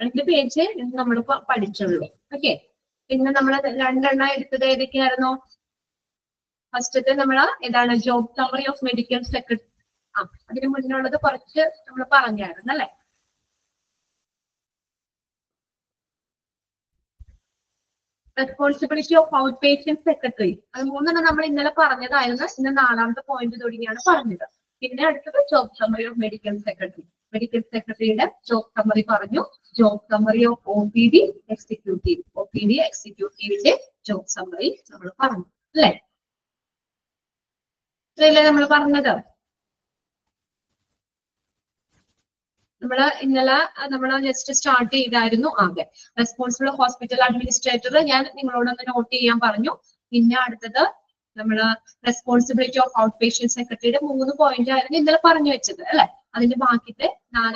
രണ്ട് പേജ് നമ്മൾ പഠിച്ചുള്ളൂ. ഓക്കെ, പിന്നെ നമ്മൾ 2 എടുത്തത് ഏതൊക്കെയായിരുന്നു? ഫസ്റ്റത്തെ നമ്മള് ഏതാണ്? Job summary of medical secretary. അതിന് മുന്നുള്ളത് കുറച്ച് നമ്മൾ പറഞ്ഞായിരുന്നു അല്ലെ? Responsibility of outpatient secretary. അത് 3 നമ്മൾ ഇന്നലെ പറഞ്ഞതായിരുന്നു. ഇന്ന് 4ാമത്തെ പോയിന്റ് തുടങ്ങിയാണ് പറഞ്ഞത്. പിന്നെ അടുത്തത് job summary of medical secretary. Medical സെക്രട്ടറിയുടെ ജോബ് സമ്മറി പറഞ്ഞു. ജോബ് സമ്മറി ഓഫ് OPD എക്സിക്യൂട്ടീവിന്റെ ജോബ് സമ്മറി നമ്മൾ പറഞ്ഞു അല്ലെ? ഇത്രയല്ലേ നമ്മൾ പറഞ്ഞത്? നമ്മള് ജസ്റ്റ് സ്റ്റാർട്ട് ചെയ്തായിരുന്നു ആകെ. റെസ്പോൺസിബിൾ ഹോസ്പിറ്റൽ അഡ്മിനിസ്ട്രേറ്റർ ഞാൻ നിങ്ങളോടൊന്ന് നോട്ട് ചെയ്യാൻ പറഞ്ഞു. പിന്നെ അടുത്തത് നമ്മള് റെസ്പോൺസിബിലിറ്റി ഓഫ് ഔട്ട് പേഷ്യന്റ് സെക്രട്ടറിയുടെ 3 പോയിന്റ് ആയിരുന്നു ഇന്നലെ പറഞ്ഞു വെച്ചത് അല്ലെ? അതിന്റെ ബാക്കിത്തെ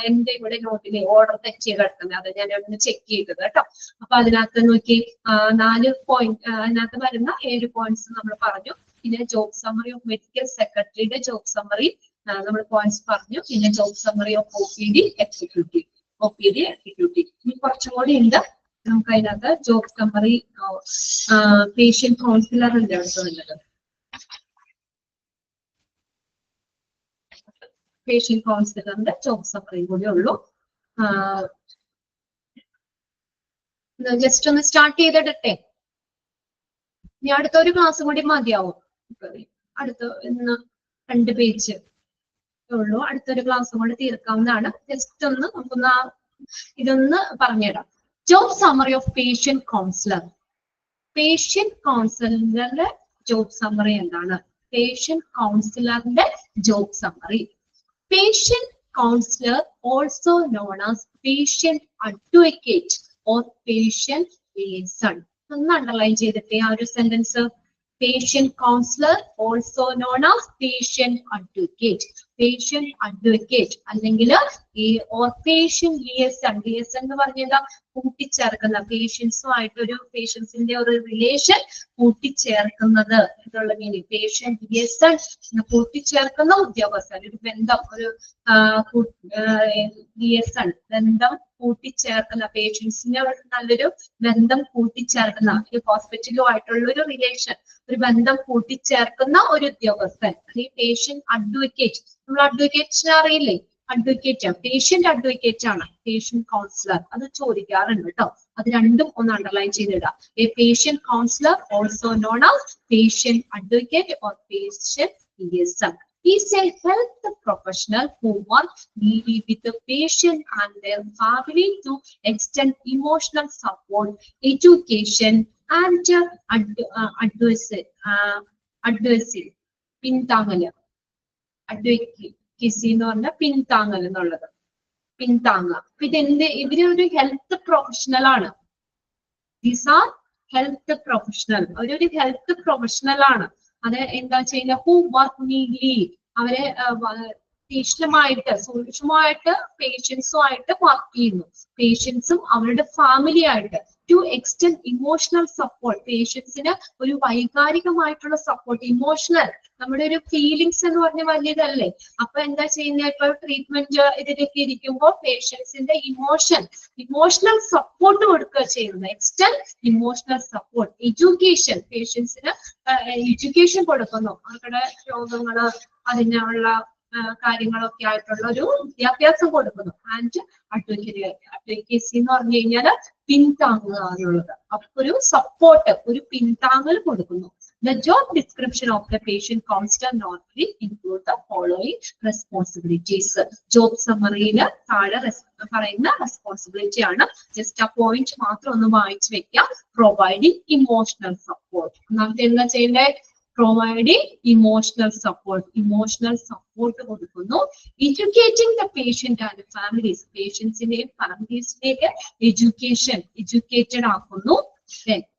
എന്റെ ഇവിടെ നോട്ടിലെ ഓർഡർ തെറ്റ് ചെയ്ത് കിടക്കുന്നത്, അത് ഞാൻ ഒന്ന് ചെക്ക് ചെയ്തത് കേട്ടോ. അപ്പൊ അതിനകത്ത് നോക്കി 4 പോയിന്റ്, അതിനകത്ത് വരുന്ന 7 പോയിന്റ്സ് നമ്മൾ പറഞ്ഞു. പിന്നെ ജോബ് സമ്മറി ഓഫ് മെഡിക്കൽ സെക്രട്ടറിയുടെ ജോബ് സമ്മറി നമ്മൾ പോയിന്റ്സ് പറഞ്ഞു. പിന്നെ job summary of OPD executive. ഇനി കുറച്ചും കൂടി ഉണ്ട് നമുക്ക് അതിനകത്ത്. ജോബ് സമ്മറി പേഷ്യന്റ് കൗൺസിലറിന്റെ അടുത്ത് വന്നത്. പേഷ്യന്റ് കൗൺസിലറിന്റെ ജോബ് സമ്മറിയും കൂടി ഉള്ളൂ. ജസ്റ്റ് ഒന്ന് സ്റ്റാർട്ട് ചെയ്തിടട്ടെ. ഇനി അടുത്തൊരു ക്ലാസ് കൂടി മതിയാവും. അടുത്ത ഇന്ന് 2 പേജ് ഉള്ളൂ. അടുത്തൊരു ക്ലാസ് കൂടി തീർക്കാവുന്നതാണ്. ജസ്റ്റ് ഒന്ന് നമുക്കൊന്ന് ഇതൊന്ന് പറഞ്ഞുതരാം. Job summary of patient counsellor. Patient കൗൺസിലറിന്റെ ജോബ് സമ്മറി എന്താണ്? പേഷ്യന്റ് കൗൺസിലറിന്റെ job summary. Patient counselor, also known as patient advocate or patient liaison. ഒന്ന് അണ്ടർലൈൻ ചെയ്തിട്ടേ ആ ഒരു sentence. patient counselor also known as patient advocate. patient advocate അല്ലെങ്കിൽ or patient liaison. liaison എന്ന് പറഞ്ഞാൽ കൂട്ടിച്ചേർക്കുന്ന പേഷ്യൻസുമായിട്ട് ഒരു പേഷ്യൻസിന്റെ ഒരു റിലേഷൻ കൂട്ടിച്ചേർക്കുന്നത് എന്നുള്ള മീനിങ്. പേഷ്യന്റ് liaison കൂട്ടിച്ചേർക്കുന്ന ഉദ്യോഗസ്ഥൻ, ഒരു ബന്ധം, ഒരു liaison ബന്ധം കൂട്ടിച്ചേർക്കുന്ന, പേഷ്യൻസിന്റെ നല്ലൊരു ബന്ധം കൂട്ടിച്ചേർക്കുന്ന, ഒരു ഹോസ്പിറ്റലുമായിട്ടുള്ള ഒരു റിലേഷൻ, ഒരു ബന്ധം കൂട്ടിച്ചേർക്കുന്ന ഒരു ഉദ്യോഗസ്ഥൻ. ഈ പേഷ്യന്റ് അഡ്വക്കേറ്റ്, നമ്മൾ അഡ്വക്കേറ്റിനെ അറിയില്ലേ? അഡ്വക്കേറ്റ്, പേഷ്യന്റ് അഡ്വക്കേറ്റ് ആണ് പേഷ്യന്റ് കൗൺസിലർ. അത് ചോദിക്കാറുണ്ട് കേട്ടോ. അത് രണ്ടും ഒന്ന് അണ്ടർലൈൻ ചെയ്തിടുക. A patient counsellor also known as patient advocate or patient liaison is a health professional who works daily with the patient and their family to extend emotional support, education and advisory. പിന്താങ്ങല്, advocacy എന്ന് പറഞ്ഞാൽ പിന്താങ്ങൽ എന്നുള്ളത്, പിന്താങ്ങുക. ഇവരൊരു health professional ആണ്. These are health professional. അവരൊരു health professional ആണ്. അത് എന്താ ചെയ്യുക? ഹൂ വർക്ക് നീഡ്ലി, അവരെ തീക്ഷ്ണമായിട്ട് സൂക്ഷ്മമായിട്ട് പേഷ്യൻസുമായിട്ട് വർക്ക് ചെയ്യുന്നു. പേഷ്യൻസും അവരുടെ ഫാമിലി ആയിട്ട് ടു എക്സ്റ്റെൻഡ് ഇമോഷണൽ സപ്പോർട്ട്. പേഷ്യൻസിന് ഒരു വൈകാരികമായിട്ടുള്ള സപ്പോർട്ട്, ഇമോഷണൽ, നമ്മുടെ ഒരു ഫീലിങ്സ് എന്ന് പറഞ്ഞ വലിയതല്ലേ. അപ്പൊ എന്താ ചെയ്യുന്നത്? ഇപ്പൊ ട്രീറ്റ്മെന്റ് ഇതിലൊക്കെ ഇരിക്കുമ്പോൾ പേഷ്യൻസിന്റെ ഇമോഷണൽ സപ്പോർട്ട് കൊടുക്കുക ചെയ്യുന്നത്. Extend emotional support. എഡ്യൂക്കേഷൻ, പേഷ്യൻസിന് എഡ്യൂക്കേഷൻ കൊടുക്കുന്നു. അവരുടെ രോഗങ്ങള്, അതിനുള്ള കാര്യങ്ങളൊക്കെ ആയിട്ടുള്ള ഒരു വിദ്യാഭ്യാസം കൊടുക്കുന്നു. ആൻഡ് അഡ്വക്കേസി എന്ന് പറഞ്ഞു കഴിഞ്ഞാൽ പിന്താങ്ങുക എന്നുള്ളത്. അപ്പൊ ഒരു സപ്പോർട്ട്, ഒരു പിന്താങ്ങൽ കൊടുക്കുന്നു. The job description of the patient counselor normally include the following responsibilities. Job summary യിൽ താഴെ പറയുന്ന റെസ്പോൺസിബിലിറ്റി ആണ്. ജസ്റ്റ് ആ പോയിന്റ് മാത്രം ഒന്ന് വായിച്ചു വെക്കാം. Providing emotional support. ഒന്നാമത്തെ എന്താ ചെയ്യേണ്ടത്? Providing emotional support. Emotional support കൊടുക്കുന്നു. Educating the patient and families. പേഷ്യൻസിന്റെയും ഫാമിലീസിനെയൊക്കെ എഡ്യൂക്കേറ്റഡ് ആക്കുന്നു.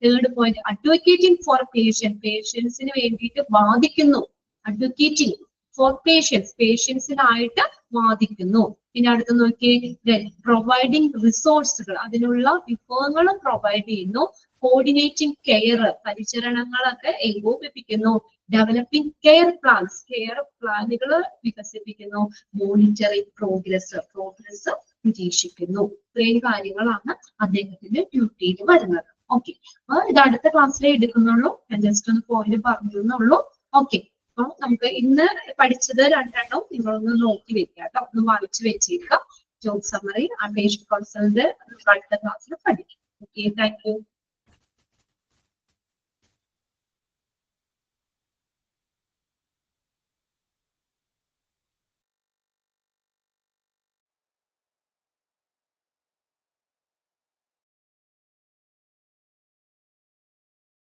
Third point, advocating for patient. പേഷ്യൻസിന് വേണ്ടിയിട്ട് വാദിക്കുന്നു. അഡ്വക്കേറ്റിംഗ് ഫോർ പേഷ്യൻസ്, പേഷ്യൻസിനായിട്ട് വാദിക്കുന്നു. പിന്നെ അടുത്ത് നോക്കിയേ, പ്രൊവൈഡിങ് റിസോഴ്സുകൾ, അതിനുള്ള വിഭവങ്ങൾ പ്രൊവൈഡ് ചെയ്യുന്നു. കോർഡിനേറ്റിംഗ് കെയർ, പരിചരണങ്ങളൊക്കെ ഏകോപിപ്പിക്കുന്നു. ഡെവലപ്പിംഗ് കെയർ പ്ലാൻസ്, കെയർ പ്ലാനുകൾ വികസിപ്പിക്കുന്നു. മോണിറ്ററിംഗ് പ്രോഗ്രസ് നിരീക്ഷിക്കുന്നു. ഇത്രയും കാര്യങ്ങളാണ് അദ്ദേഹത്തിന്റെ ഡ്യൂട്ടിയിൽ വരുന്നത്. ഓക്കെ, അപ്പൊ ഇത് അടുത്ത ക്ലാസ്സിലേ എടുക്കുന്നുള്ളൂ. ഞാൻ ജസ്റ്റ് ഒന്ന് പോയിന്റ് പറഞ്ഞുള്ളൂ. ഓക്കെ, അപ്പൊ നമുക്ക് ഇന്ന് പഠിച്ചത് രണ്ടെണ്ണം നിങ്ങളൊന്ന് നോക്കി വെക്കുക കേട്ടോ, ഒന്ന് വായിച്ചു വെച്ചേക്കുക. ജോബ് സമ്മറി, പേഷ്യന്റ് കൗൺസിലറിന്റെ അടുത്ത ക്ലാസ്സിൽ പഠിക്കും. Okay, thank you.